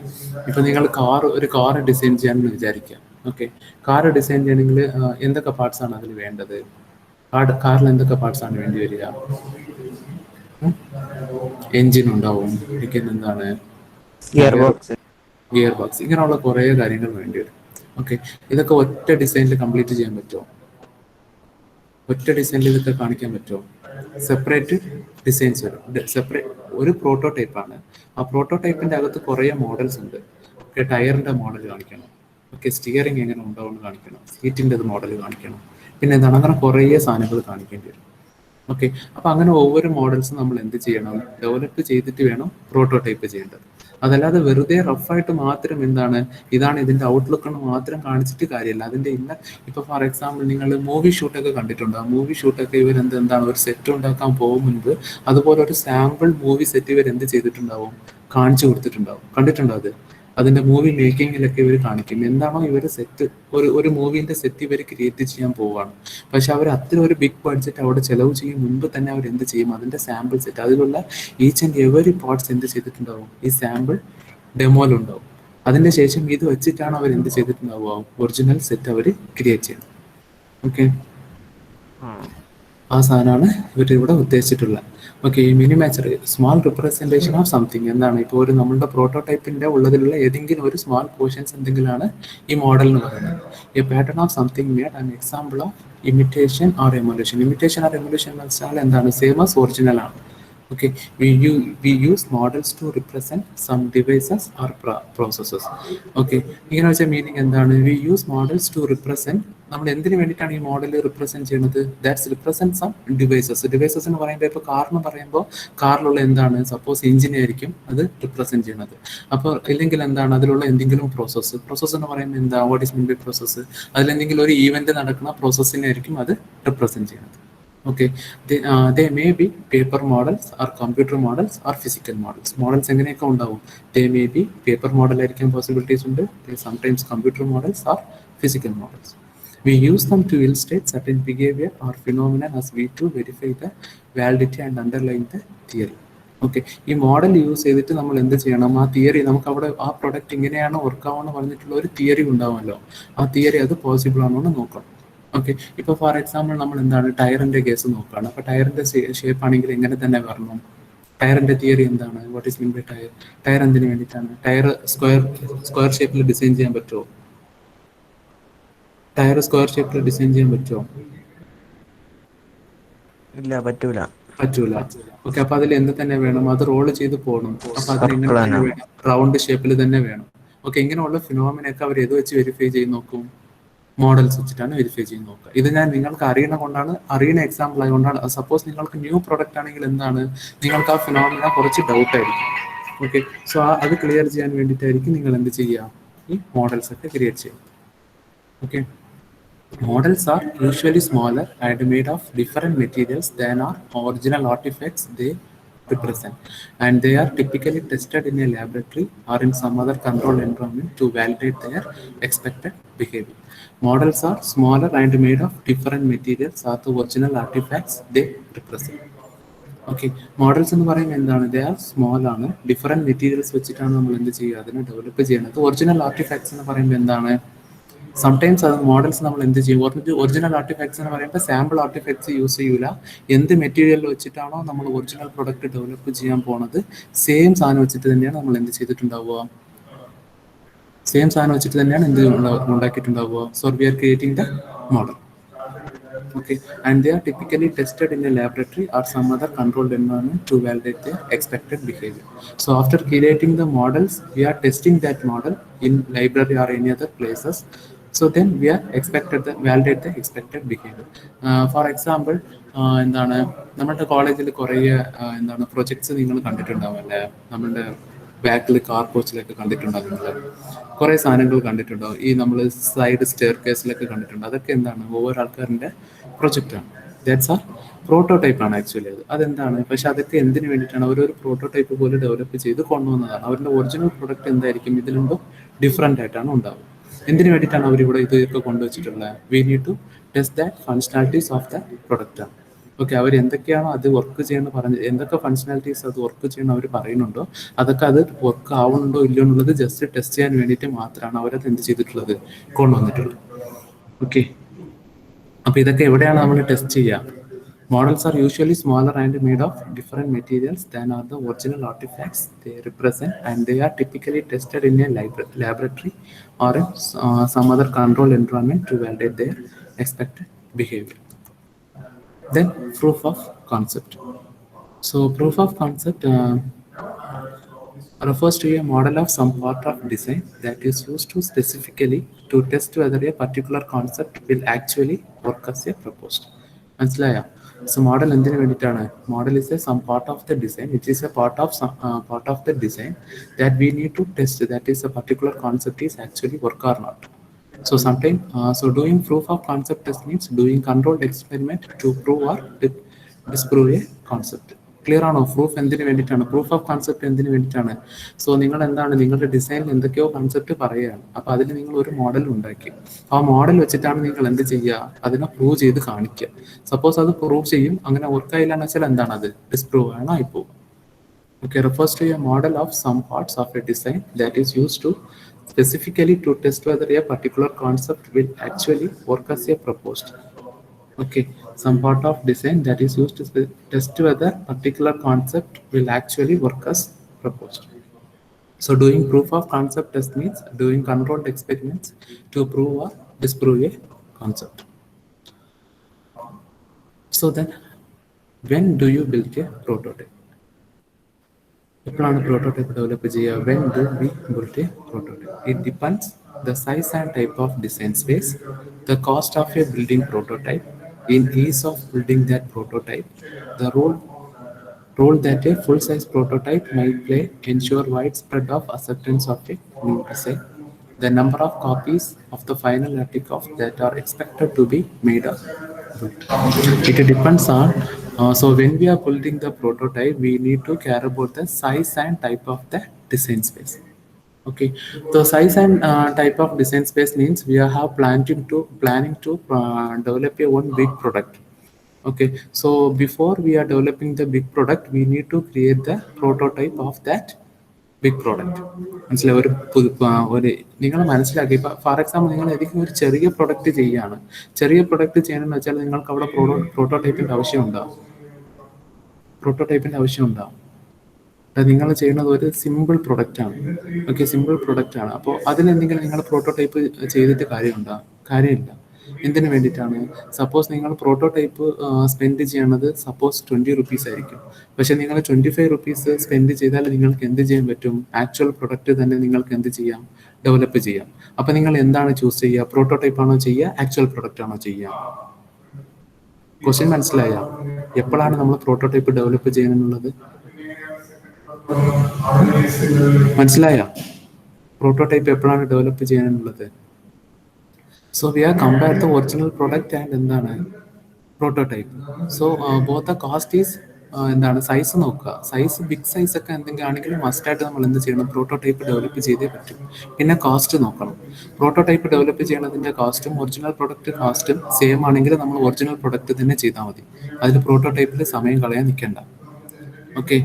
ഇപ്പൊ നിങ്ങൾ ഒരു കാർ ഡിസൈൻ ചെയ്യാമെന്ന് വിചാരിക്കാം. ഓക്കെ, കാർ ഡിസൈൻ ചെയ്യണമെങ്കിൽ എന്തൊക്കെ പാർട്സ് ആണ് അതിൽ വേണ്ടത്? കാറിൽ എന്തൊക്കെ പാർട്സ് ആണ് വേണ്ടി വരിക? എഞ്ചിൻ ഉണ്ടാവും, എന്താണ്, ഗിയർ ബോക്സ്, ഇങ്ങനെയുള്ള കുറേ കാര്യങ്ങൾ വേണ്ടി വരും. ഓക്കെ, ഇതൊക്കെ ഒറ്റ ഡിസൈനിൽ കംപ്ലീറ്റ് ചെയ്യാൻ പറ്റുമോ? ഒറ്റ ഡിസൈനിൽ ഇതൊക്കെ കാണിക്കാൻ പറ്റുമോ? സെപ്പറേറ്റ് ഡിസൈൻസ് വരും. ഒരു പ്രോട്ടോടൈപ്പാണ്. ആ പ്രോട്ടോടൈപ്പിന്റെ അകത്ത് കുറേ മോഡൽസ് ഉണ്ട്. ഓക്കെ, ടയറിന്റെ മോഡൽ കാണിക്കണം. ഓക്കെ, സ്റ്റിയറിംഗ് എങ്ങനെ ഉണ്ടാവുമെന്ന് കാണിക്കണം. സീറ്റിൻ്റെ മോഡൽ കാണിക്കണം. പിന്നെ എന്താണ്, അങ്ങനെ കുറേ സാധനങ്ങൾ കാണിക്കേണ്ടി വരും. ഓക്കെ, അപ്പോൾ അങ്ങനെ ഒவ்வொരു മോഡൽസും നമ്മൾ എന്ത് ചെയ്യണം? ഡെവലപ്പ് ചെയ്തിട്ട് വേണം പ്രോട്ടോടൈപ്പ് ചെയ്യേണ്ടത്. അതല്ലാതെ വെറുതെ റഫായിട്ട് മാത്രം എന്താണ് ഇതാണ് ഇതിന്റെ ഔട്ട്ലുക്ക് എന്ന് മാത്രം കാണിച്ചിട്ട് കാര്യമില്ല. അതിന്റെ ഇപ്പൊ ഫോർ എക്സാമ്പിൾ നിങ്ങൾ മൂവി ഷൂട്ടൊക്കെ കണ്ടിട്ടുണ്ടോ? മൂവി ഷൂട്ടൊക്കെ എന്താണ് ഒരു സെറ്റ് ഉണ്ടാക്കാൻ പോകും മുൻപ് അതുപോലെ ഒരു സാമ്പിൾ മൂവി സെറ്റ് ഇവർ എന്ത് ചെയ്തിട്ടുണ്ടാവും? കാണിച്ചു കൊടുത്തിട്ടുണ്ടാവും. കണ്ടിട്ടുണ്ടോ അത്? അതിന്റെ മൂവി മേക്കിങ്ങിലൊക്കെ ഇവർ കാണിക്കും എന്താണോ ഇവർ സെറ്റ്, ഒരു മൂവിന്റെ സെറ്റ് ഇവർ ക്രിയേറ്റ് ചെയ്യാൻ പോവുകയാണ്. പക്ഷെ അവർ അത്ര ഒരു ബിഗ് ബഡ്ജറ്റ് അവിടെ ചെലവ് ചെയ്യും മുൻപ് തന്നെ അവർ എന്ത് ചെയ്യും? അതിന്റെ സാമ്പിൾ സെറ്റ്, അതിലുള്ള ഈച്ച് ആൻഡ് എവറി പാർട്സ് എന്ത് ചെയ്തിട്ടുണ്ടാവും? ഈ സാമ്പിൾ ഡെമോയിലുണ്ടാവും. അതിന്റെ ശേഷം ഇത് വെച്ചിട്ടാണ് അവർ എന്ത് ചെയ്തിട്ടുണ്ടാവുക? ഒറിജിനൽ സെറ്റ് അവർ ക്രിയേറ്റ് ചെയ്യുന്നത്. ഓക്കെ, ആ സാധനമാണ് ഇവരിവിടെ ഉദ്ദേശിച്ചിട്ടുള്ളത്. ഓക്കെ, ഈ മിനിമേച്ചർ സ്മോൾ റിപ്രസെൻറ്റേഷൻ ഓഫ് സംതിങ് എന്താണ്? ഇപ്പോൾ ഒരു നമ്മളുടെ പ്രോട്ടോടൈപ്പിന്റെ ഉള്ളതിലുള്ള ഏതെങ്കിലും ഒരു സ്മോൾ പോർഷൻസ് എന്തെങ്കിലാണ് ഈ മോഡൽ എന്ന് പറയുന്നത്. A pattern of something made an example of imitation or emulation. Imitation or emulation എന്ന് വെച്ചാൽ എന്താണ്? സെയിം ആസ് ഒറിജിനൽ ആണ്. Okay, we use models to represent some devices or processes. Okay, ഇങ്ങനെ വെച്ചാൽ meaning എന്താണ്? We use models to represent. നമ്മൾ എന്തിനു വേണ്ടിയിട്ടാണ് ഈ മോഡൽ റിപ്രസെന്റ് ചെയ്യുന്നത്? That's represent some devices. Devices എന്ന് പറയുമ്പോൾ ഇപ്പോൾ കാറിന് പറയുമ്പോൾ കാറിലുള്ള എന്താണ്? സപ്പോസ് എഞ്ചിനെ ആയിരിക്കും അത് റിപ്രസെന്റ് ചെയ്യുന്നത്. അപ്പോൾ ഇല്ലെങ്കിൽ എന്താണ്? അതിലുള്ള എന്തെങ്കിലും പ്രോസസ്സ് എന്ന് പറയുമ്പോൾ എന്താ? What is mean by process? അതിലെന്തെങ്കിലും ഒരു ഈവന്റ് നടക്കുന്ന പ്രോസസ്സിനെ ആയിരിക്കും അത് റിപ്രസെന്റ് ചെയ്യുന്നത്. Okay, they may be paper models or computer models or physical models. Models എങ്ങനെയൊക്കെ ഉണ്ടാവും? They may be paper model ആയിരിക്കാൻ possibilities ഉണ്ട്. Sometimes computer models or physical models. We use them to illustrate certain behavior or phenomenon as we to verify the validity and underline the theory. Okay, ഈ model use ചെയ്തിട്ട് നമ്മൾ എന്ത് ചെയ്യണം? ആ theory നമുക്ക് അവിടെ ആ പ്രൊഡക്റ്റ് ഇങ്ങനെയാണ് വർക്ക് ആവുമെന്ന് പറഞ്ഞിട്ടുള്ള ഒരു തിയറി ഉണ്ടാവുമല്ലോ, ആ തിയറി അത് പോസിബിൾ ആണോ എന്ന് നോക്കണം. ഓക്കെ, ഇപ്പോൾ ഫോർ എക്സാമ്പിൾ നമ്മൾ എന്താണ് ടയറിന്റെ കേസ് നോക്കുകയാണ്. അപ്പോൾ ടയറിന്റെ ഷേപ്പ് ആണെങ്കിൽ എങ്ങനെ തന്നെ വരണം? ടയറിന്റെ തിയറി എന്താണ്? What is mean by tier? Tier എന്തിനു വേണ്ടിയിട്ടാണ്? ടയർ സ്ക്വയർ ഷേപ്പിൽ ഡിസൈൻ ചെയ്യാൻ പറ്റുമോ? ടയർ സ്ക്വയർ ഷേപ്പിൽ ഡിസൈൻ ചെയ്യാൻ പറ്റുമോ? ഇല്ല, പറ്റൂല. ഓക്കെ, അപ്പൊ അതിൽ എന്ത് തന്നെ വേണം? അത് റോള് ചെയ്ത് പോകണം. അപ്പൊ അതിന് എങ്ങനെ തന്നെ വേണം? റൗണ്ട് ഷേപ്പിൽ തന്നെ വേണം. ഓക്കെ, ഇങ്ങനെയുള്ള ഫിനോമിനൊക്കെ അവർ ഏത് വെച്ച് വെരിഫൈ ചെയ്ത് നോക്കും? മോഡൽസ് വെച്ചിട്ടാണ് വെരിഫൈ ചെയ്ത് നോക്കുക. ഇത് ഞാൻ നിങ്ങൾക്ക് അറിയുന്ന എക്സാമ്പിൾ ആയതുകൊണ്ടാണ്. സപ്പോസ് നിങ്ങൾക്ക് ന്യൂ പ്രൊഡക്റ്റ് ആണെങ്കിൽ എന്താണ്, നിങ്ങൾക്ക് ആ ഫിനോമിന കുറച്ച് ഡൗട്ട് ആയിരിക്കും. ഓക്കെ, സോ അത് ക്ലിയർ ചെയ്യാൻ വേണ്ടിയിട്ടായിരിക്കും നിങ്ങൾ എന്ത് ചെയ്യുക? ഈ മോഡൽസ് ഒക്കെ ക്രിയേറ്റ് ചെയ്യുക. Okay, models are usually smaller and made of different materials than our original artifacts they represent, and they are typically tested in a laboratory or in some other controlled environment to validate their expected behavior. Models are smaller and made of different materials are the original artifacts they represent. Okay, models എന്ന് പറയുമ്പോൾ എന്താണ്? They are small ആണ്, different materials വെച്ചിട്ടാണ് നമ്മൾ എന്ത് ചെയ്യുക? അതിനെ develop ചെയ്യുന്നത്. ഒറിജിനൽ ആർട്ടിഫാക്ട്സ് എന്ന് പറയുമ്പോൾ എന്താണ്? സംടൈംസ് അത് മോഡൽസ് നമ്മൾ എന്ത് ചെയ്യും? ഒറിജിനൽ ആർട്ടിഫാക്ട്സ് എന്ന് പറയുമ്പോൾ സാമ്പിൾ ആർട്ടിഫാക്ട്സ് യൂസ് ചെയ്യൂല. എന്ത് മെറ്റീരിയൽ വെച്ചിട്ടാണോ നമ്മൾ ഒറിജിനൽ പ്രൊഡക്റ്റ് ഡെവലപ്പ് ചെയ്യാൻ പോണത്, സെയിം സാധനം വെച്ചിട്ട് തന്നെയാണ് നമ്മൾ എന്ത് ചെയ്തിട്ടുണ്ടാവുക? സെയിം സാധനം വെച്ചിട്ട് തന്നെയാണ് എന്ത് ഉണ്ടാക്കിയിട്ടുണ്ടാവുക? So we are creating the model. Okay, and they are typically tested in a laboratory or some other controlled environment to validate their expected behavior. So after creating the models, we are testing that model in library or any other places. So then we are validate the expected behavior. For example, എന്താണ് നമ്മുടെ കോളേജിൽ കുറേ എന്താണ് projects നിങ്ങൾ കണ്ടിട്ടുണ്ടാവും അല്ലേ? നമ്മളുടെ ബാക്കിൽ കാർ പോച്ചിലൊക്കെ കണ്ടിട്ടുണ്ടാവും നിങ്ങൾ. കുറേ സാധനങ്ങൾ കണ്ടിട്ടുണ്ടാവും. ഈ നമ്മൾ സൈഡ് സ്റ്റെയർ കേസിലൊക്കെ കണ്ടിട്ടുണ്ട്. അതൊക്കെ എന്താണ്? ഓരോ ആൾക്കാരുടെ പ്രൊജക്റ്റാണ്. ദാറ്റ്സ് ആർ പ്രോട്ടോടൈപ്പ് ആണ് ആക്ച്വലി അത്. അതെന്താണ്? പക്ഷെ അതൊക്കെ എന്തിനു വേണ്ടിയിട്ടാണ്? അവരൊരു പ്രോട്ടോടൈപ്പ് പോലെ ഡെവലപ്പ് ചെയ്ത് കൊണ്ടുവന്നതാണ്. അവരുടെ ഒറിജിനൽ പ്രൊഡക്റ്റ് എന്തായിരിക്കും ഇതിൽ നിന്നും ഡിഫറെൻ്റ് ആയിട്ടാണ് ഉണ്ടാവുക. എന്തിനു വേണ്ടിയിട്ടാണ് അവരിവിടെ ഇതൊക്കെ കൊണ്ടുവച്ചിട്ടുള്ളത്? We need to test that functionalities of the product ആണ്. ഓക്കെ, അവർ എന്തൊക്കെയാണോ അത് വർക്ക് ചെയ്യണമെന്ന് പറഞ്ഞ്, എന്തൊക്കെ ഫങ്ഷണാലിറ്റീസ് അത് വർക്ക് ചെയ്യണം അവർ പറയുന്നുണ്ടോ, അതൊക്കെ അത് വർക്ക് ആവുന്നുണ്ടോ ഇല്ലയോ എന്നുള്ളത് ജസ്റ്റ് ടെസ്റ്റ് ചെയ്യാൻ വേണ്ടിയിട്ട് മാത്രമാണ് അവരത് എന്ത് ചെയ്തിട്ടുള്ളത്, കൊണ്ടുവന്നിട്ടുള്ളത്. ഓക്കെ, അപ്പോൾ ഇതൊക്കെ എവിടെയാണ് നമ്മൾ ടെസ്റ്റ് ചെയ്യുക? Models are usually smaller and made of different materials than are the original artifacts they represent, and they are typically tested in a laboratory or in some other controlled environment to validate their expected behavior. Then, proof of concept. So, proof of concept refers to a model of some part of design that is used to specifically to test whether a particular concept will actually work as a proposed. മനസ്സിലായ? So model എന്തിനു വേണ്ടിയിട്ടാണ്? Model is a some part of the design. It is a part of the design that we need to test that is a particular concept is actually work or not. So sometimes, doing proof of concept test means doing controlled experiment to prove or disprove a concept. Clear ആണോ? Proof എന്തിനു വേണ്ടിയിട്ടാണ്? Proof of concept എന്തിനു വേണ്ടിയിട്ടാണ്? So നിങ്ങൾ എന്താണ്, നിങ്ങളുടെ ഡിസൈനിൽ എന്തൊക്കെയോ കൺസെപ്റ്റ് പറയുകയാണ്. അപ്പോൾ അതിൽ നിങ്ങൾ ഒരു മോഡൽ ഉണ്ടാക്കി, ആ മോഡൽ വെച്ചിട്ടാണ് നിങ്ങൾ എന്ത് ചെയ്യുക, അതിനെ പ്രൂവ് ചെയ്ത് കാണിക്കുക. സപ്പോസ് അത് പ്രൂവ് ചെയ്യും, അങ്ങനെ വർക്കായില്ല എന്ന് വെച്ചാൽ എന്താണ് അത്? ഡിസ്പ്രൂവ് ആണ് ആയിപ്പോകും. Okay, refers to a model of some parts of a design that is used to specifically to test whether a particular concept will actually work as a proposed. Okay, some part of design that is used to test whether particular concept will actually work as proposed. So doing proof of concept test means doing controlled experiments to prove or disprove a concept. So then, when do you build a prototype? എപ്പോഴാണ് prototype develop ചെയ്യുക? When do we build A prototype? It depends the size and type of design space, the cost of A building prototype, in ease of building that prototype, the role that a full-size prototype might play, ensure widespread of acceptance of a new design, the number of copies of the final article that are expected to be made or built. It depends on, so when we are building the prototype, we need to care about the size and type of the design space. Okay, so size and type of design space means we are planning to develop a one big product. Okay, so before we are developing the big product, we need to create the prototype of that big product. മനസ്സിലായി? ഒരു നിങ്ങൾ മനസ്സിലാക്കി. ഇപ്പം for example, നിങ്ങൾ ഏതെങ്കിലും ഒരു ചെറിയ product ചെയ്യുകയാണ്. ചെറിയ പ്രൊഡക്റ്റ് ചെയ്യണമെന്ന് വെച്ചാൽ നിങ്ങൾക്ക് അവിടെ പ്രോട്ടോടൈപ്പിൻ്റെ ആവശ്യമുണ്ടാവും. നിങ്ങൾ ചെയ്യുന്നത് ഒരു സിമ്പിൾ പ്രൊഡക്റ്റ് ആണ്. ഓക്കെ, സിമ്പിൾ പ്രൊഡക്റ്റ് ആണ്. അപ്പോൾ അതിലെന്തെങ്കിലും നിങ്ങൾ പ്രോട്ടോടൈപ്പ് ചെയ്തിട്ട് കാര്യമില്ല. എന്തിനു വേണ്ടിയിട്ടാണ്? സപ്പോസ് നിങ്ങൾ പ്രോട്ടോടൈപ്പ് സ്പെൻഡ് ചെയ്യണത് സപ്പോസ് 20 rupees ആയിരിക്കും. പക്ഷെ നിങ്ങൾ 25 rupees സ്പെൻഡ് ചെയ്താൽ നിങ്ങൾക്ക് എന്ത് ചെയ്യാൻ പറ്റും? ആക്ച്വൽ പ്രൊഡക്റ്റ് തന്നെ നിങ്ങൾക്ക് എന്ത് ചെയ്യാം? ഡെവലപ്പ് ചെയ്യാം. അപ്പം നിങ്ങൾ എന്താണ് ചൂസ് ചെയ്യുക? പ്രോട്ടോടൈപ്പ് ആണോ ചെയ്യുക, ആക്ച്വൽ പ്രൊഡക്റ്റ് ആണോ ചെയ്യുക? ക്വസ്റ്റ്യൻ മനസ്സിലായ? എപ്പോഴാണ് നമ്മൾ പ്രോട്ടോടൈപ്പ് ഡെവലപ്പ് ചെയ്യുന്നത്? മനസ്സിലായ? പ്രോട്ടോടൈപ്പ് എപ്പോഴാണ് ഡെവലപ്പ് ചെയ്യാനുള്ളത്? So we are compare the original product and എന്താണ് prototype. So both the cost is എന്താണ്, സൈസ് നോക്കുക. സൈസ് ബിഗ് സൈസ് ഒക്കെ എന്തെങ്കിലും ആണെങ്കിലും മസ്റ്റായിട്ട് നമ്മൾ എന്ത് ചെയ്യണം? പ്രോട്ടോടൈപ്പ് ഡെവലപ്പ് ചെയ്തേ പറ്റും. പിന്നെ കോസ്റ്റ് നോക്കണം. പ്രോട്ടോടൈപ്പ് ഡെവലപ്പ് ചെയ്യണതിൻ്റെ കോസ്റ്റും ഒറിജിനൽ പ്രൊഡക്റ്റ് കോസ്റ്റും സെയിം ആണെങ്കിൽ നമ്മൾ ഒറിജിനൽ പ്രൊഡക്റ്റ് തന്നെ ചെയ്താൽ മതി. അതിൽ പ്രോട്ടോടൈപ്പിൽ സമയം കളയാൻ നിൽക്കേണ്ട. ഓക്കെ,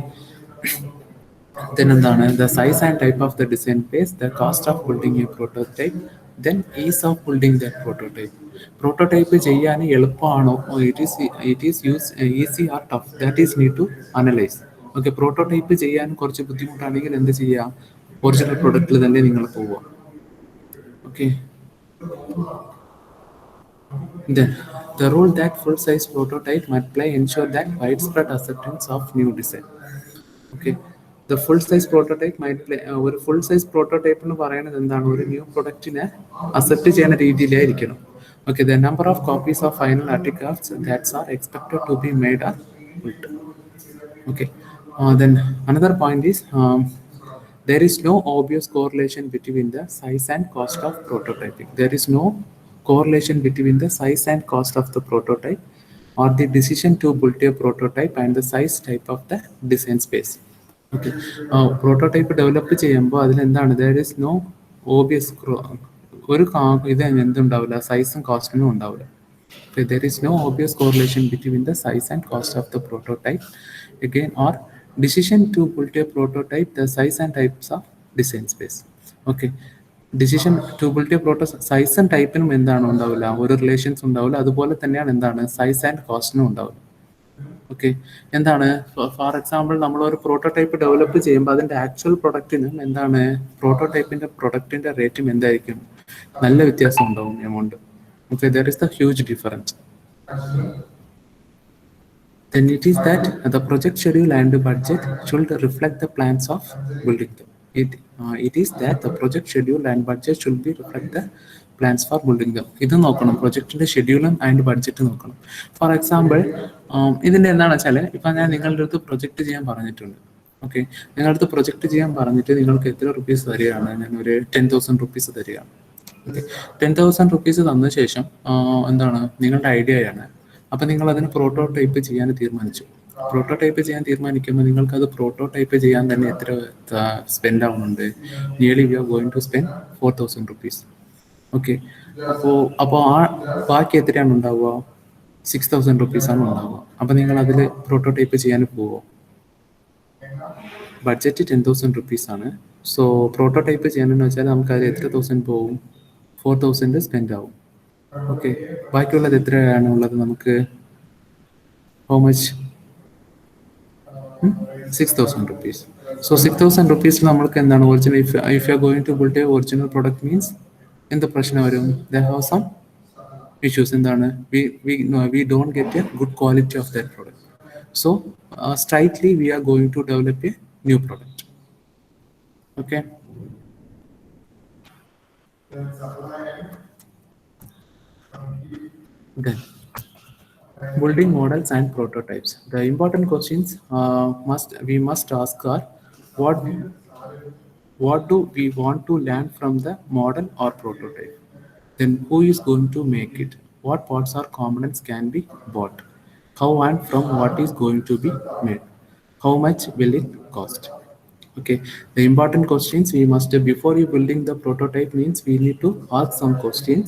then എന്താണ്? The size and type of the design phase, the cost of building a prototype, then ease of building that prototype. Prototype ചെയ്യാൻ എളുപ്പമാണോ? It is easy or tough? That is need to analyse. Okay, prototype ചെയ്യാൻ കുറച്ച് ബുദ്ധിമുട്ടാണെങ്കിൽ എന്ത് ചെയ്യുക? Original പ്രൊഡക്റ്റിൽ തന്നെ നിങ്ങൾ പോവുക. Okay, then the role that full-size prototype might play ensure that widespread acceptance of new design. Okay, the full-size prototype might play ഒരു full size prototype എന്ന് പറയുന്നത് എന്താണ്? ഒരു ന്യൂ പ്രൊഡക്റ്റിനെ അക്സെപ്റ്റ് ചെയ്യുന്ന രീതിയിലായിരിക്കണം. Okay, the number of copies of final articles that are expected to be made are built. Okay, then another point is there is no obvious correlation between the size and cost of prototyping. There is no correlation between the size and cost of the prototype. or the decision to build a prototype and the size type of the design space. Okay, prototype develop ചെയ്യുമ്പോൾ അതിലെന്താണ്, there is no obvious ഒരു ഇത് എന്തുണ്ടാവില്ല, സൈസും കോസ്റ്റിനും ഉണ്ടാവില്ല. Okay, there is no obvious correlation between the size and cost of the prototype. Again, or decision to build a prototype, the size and types of design space. Okay, decision to build a proto size and ടൈപ്പിനും എന്താണ് ഉണ്ടാവില്ല, ഒരു relations ഉണ്ടാവില്ല. അതുപോലെ തന്നെയാണ് എന്താണ് size and കോസ്റ്റിനും ഉണ്ടാവില്ല. Okay, എന്താണ് ഫോർ എക്സാമ്പിൾ നമ്മൾ ഒരു പ്രോട്ടോടൈപ്പ് ഡെവലപ്പ് ചെയ്യുമ്പോൾ അതിൻ്റെ ആക്ച്വൽ പ്രൊഡക്റ്റിനും എന്താണ് പ്രോട്ടോടൈപ്പിൻ്റെ പ്രൊഡക്റ്റിൻ്റെ റേറ്റും എന്തായിരിക്കും, നല്ല വ്യത്യാസം ഉണ്ടാവും amount. Okay, there is the huge difference. Then it is that the project schedule and budget should reflect the plans of building them. It is that the project schedule and budget should be reflect the plans for building them. ഇത് നോക്കണം, പ്രൊജക്റ്റിന്റെ ഷെഡ്യൂളും and budget നോക്കണം. For example ഇതിൻ്റെ എന്താണെന്ന് വെച്ചാൽ, ഇപ്പം ഞാൻ നിങ്ങളുടെ അടുത്ത് പ്രൊജക്റ്റ് ചെയ്യാൻ പറഞ്ഞിട്ടുണ്ട്. ഓക്കെ, നിങ്ങളുടെ അടുത്ത് പ്രൊജക്റ്റ് ചെയ്യാൻ പറഞ്ഞിട്ട് നിങ്ങൾക്ക് എത്ര റുപ്പീസ് തരികയാണ്, ഞാൻ ഒരു 10,000 റുപ്പീസ് തരികയാണ്. ഓക്കെ, 10,000 റുപ്പീസ് തന്ന ശേഷം എന്താണ് നിങ്ങളുടെ ഐഡിയയാണ്. അപ്പം നിങ്ങൾ അതിന് പ്രോട്ടോടൈപ്പ് ചെയ്യാൻ തീരുമാനിച്ചു. പ്രോട്ടോടൈപ്പ് ചെയ്യാൻ തീരുമാനിക്കുമ്പോൾ നിങ്ങൾക്ക് അത് പ്രോട്ടോടൈപ്പ് ചെയ്യാൻ തന്നെ എത്ര സ്പെൻഡ് ആവുന്നുണ്ട്, nearly we are going to spend 4,000 rupees. Okay, അപ്പോൾ ആ ബാക്കി എത്രയാണ് ഉണ്ടാവുക, 6,000 റുപ്പീസാണ് ഉണ്ടാവുക. അപ്പം നിങ്ങൾ അതിൽ പ്രോട്ടോടൈപ്പ് ചെയ്യാൻ പോവോ? ബഡ്ജറ്റ് 10,000 റുപ്പീസാണ്. സോ പ്രോട്ടോടൈപ്പ് ചെയ്യാനെന്ന് വെച്ചാൽ നമുക്ക് അതിൽ എത്ര 1,000 പോവും, 4,000 സ്പെൻഡ് ആവും. ഓക്കെ, ബാക്കിയുള്ളത് എത്രയാണ് ഉള്ളത് നമുക്ക്, ഹൗ മച്ച്, 6,000 റുപ്പീസ്. സോ 6,000 റുപ്പീസിൽ നമ്മൾക്ക് എന്താണ് original, if you are going to build a original product means എന്ത് പ്രശ്നം വരും, ദ ഹാവ് സം ഇഷ്യൂസ്. എന്താണ്, we don't get a good quality of that product. So straightly we are going to develop a new product. Okay, then building models and prototypes. The important questions we must ask are, what do we want to learn from the model or prototype? Then who is going to make it? What parts or components can be bought? How and from what is going to be made? How much will it cost? Okay, the important questions we must, before you building the prototype means we need to ask some questions.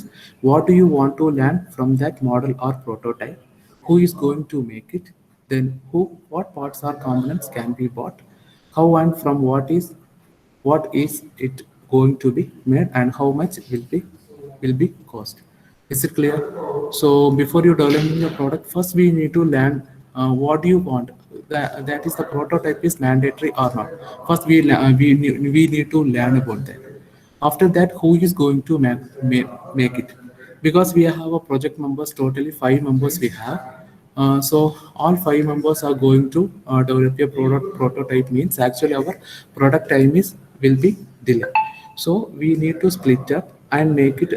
What do you want to learn from that model or prototype? Who is going to make it? Then what parts or components can be bought? How and from what is it going to be made, and how much will be cost? Is it clear? So before you developing your product, first we need to learn what do you want. That is, the prototype is mandatory or not. First we need to learn about that. After that, who is going to make it? Because we have a project members, totally 5 members we have. So all 5 members are going to develop a prototype means actually our product time will be delayed. So we need to split up and make it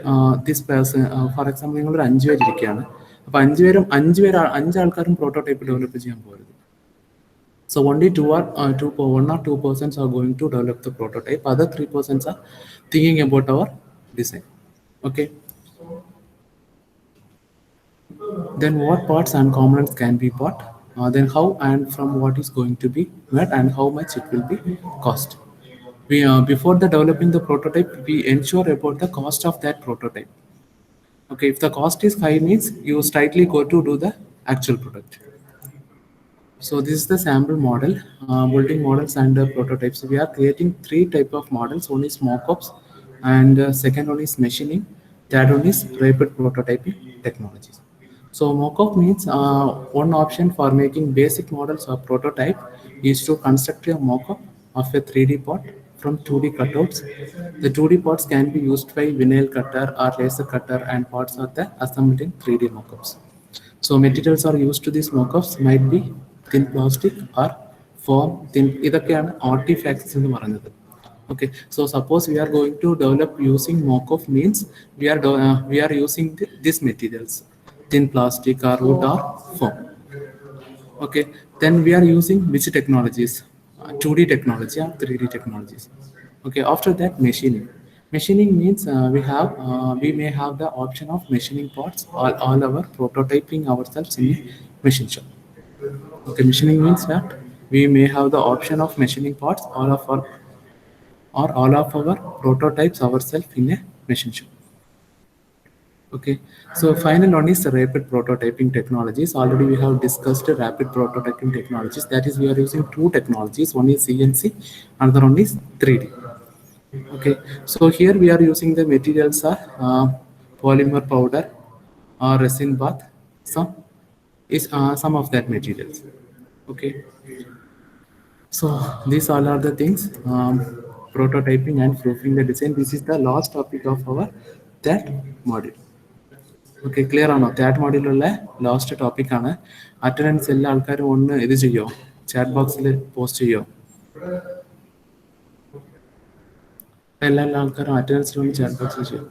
this person. For example, നിങ്ങൾ ഒരു 5 പേര് ഇരിക്കുകയാണ്. അപ്പോൾ 5 ആൾക്കാരും prototype develop ചെയ്യാൻ പോകരുത്. So only one or two persons are going to develop the prototype. Other 3 persons are thinking about our design. Okay. Then what parts and components can be bought? Then how and from what is going to be made, and how much it will be cost. We before the developing the prototype, we ensure about the cost of that prototype. Okay, if the cost is high means you straightly go to do the actual product. So this is the sample model, building models and prototypes. We are creating 3 type of models. One is mock-ups, and second one is machining. Third one is rapid prototyping technologies. So mock-up means one option for making basic models or prototype is to construct a mock-up of a 3D part from 2D cutouts. The 2D parts can be used by vinyl cutter or laser cutter, and parts are the assembled in 3D mock-ups. So materials are used to these mock-ups might be thin plastic or foam, thin. ഇതൊക്കെയാണ് artifacts എന്ന് പറയുന്നത്. Okay, so suppose we are going to develop using mock-up means we are using these materials, thin plastic or wood or foam. Okay, then we are using which technologies? 2D technology or 3D technologies. Okay, after that machining. Machining means we may have the option of machining parts all our prototyping ourselves in a machine shop. Okay, machining means that we may have the option of machining parts all of our prototypes ourselves in a machine shop. Okay, so final one is the rapid prototyping technologies. Already we have discussed rapid prototyping technologies. That is, we are using two technologies. One is CNC, another one is 3D. Okay, so here we are using the materials are polymer powder or resin bath. Some of that materials. Okay, so these all are the things, prototyping and proofing the design. This is the last topic of our that module. Okay, clear ആണോ? Chat മോഡ്യൂളിലുള്ള last topic ആണ്. Attendance എല്ലാ ആൾക്കാരും ഒന്ന് ഇത് ചെയ്യോ, chat ബോക്സിൽ post ചെയ്യോ? എല്ലാ ആൾക്കാരും അറ്റൻഡൻസിൽ ഒന്ന് ചാറ്റ് ബോക്സിൽ ചെയ്യോ.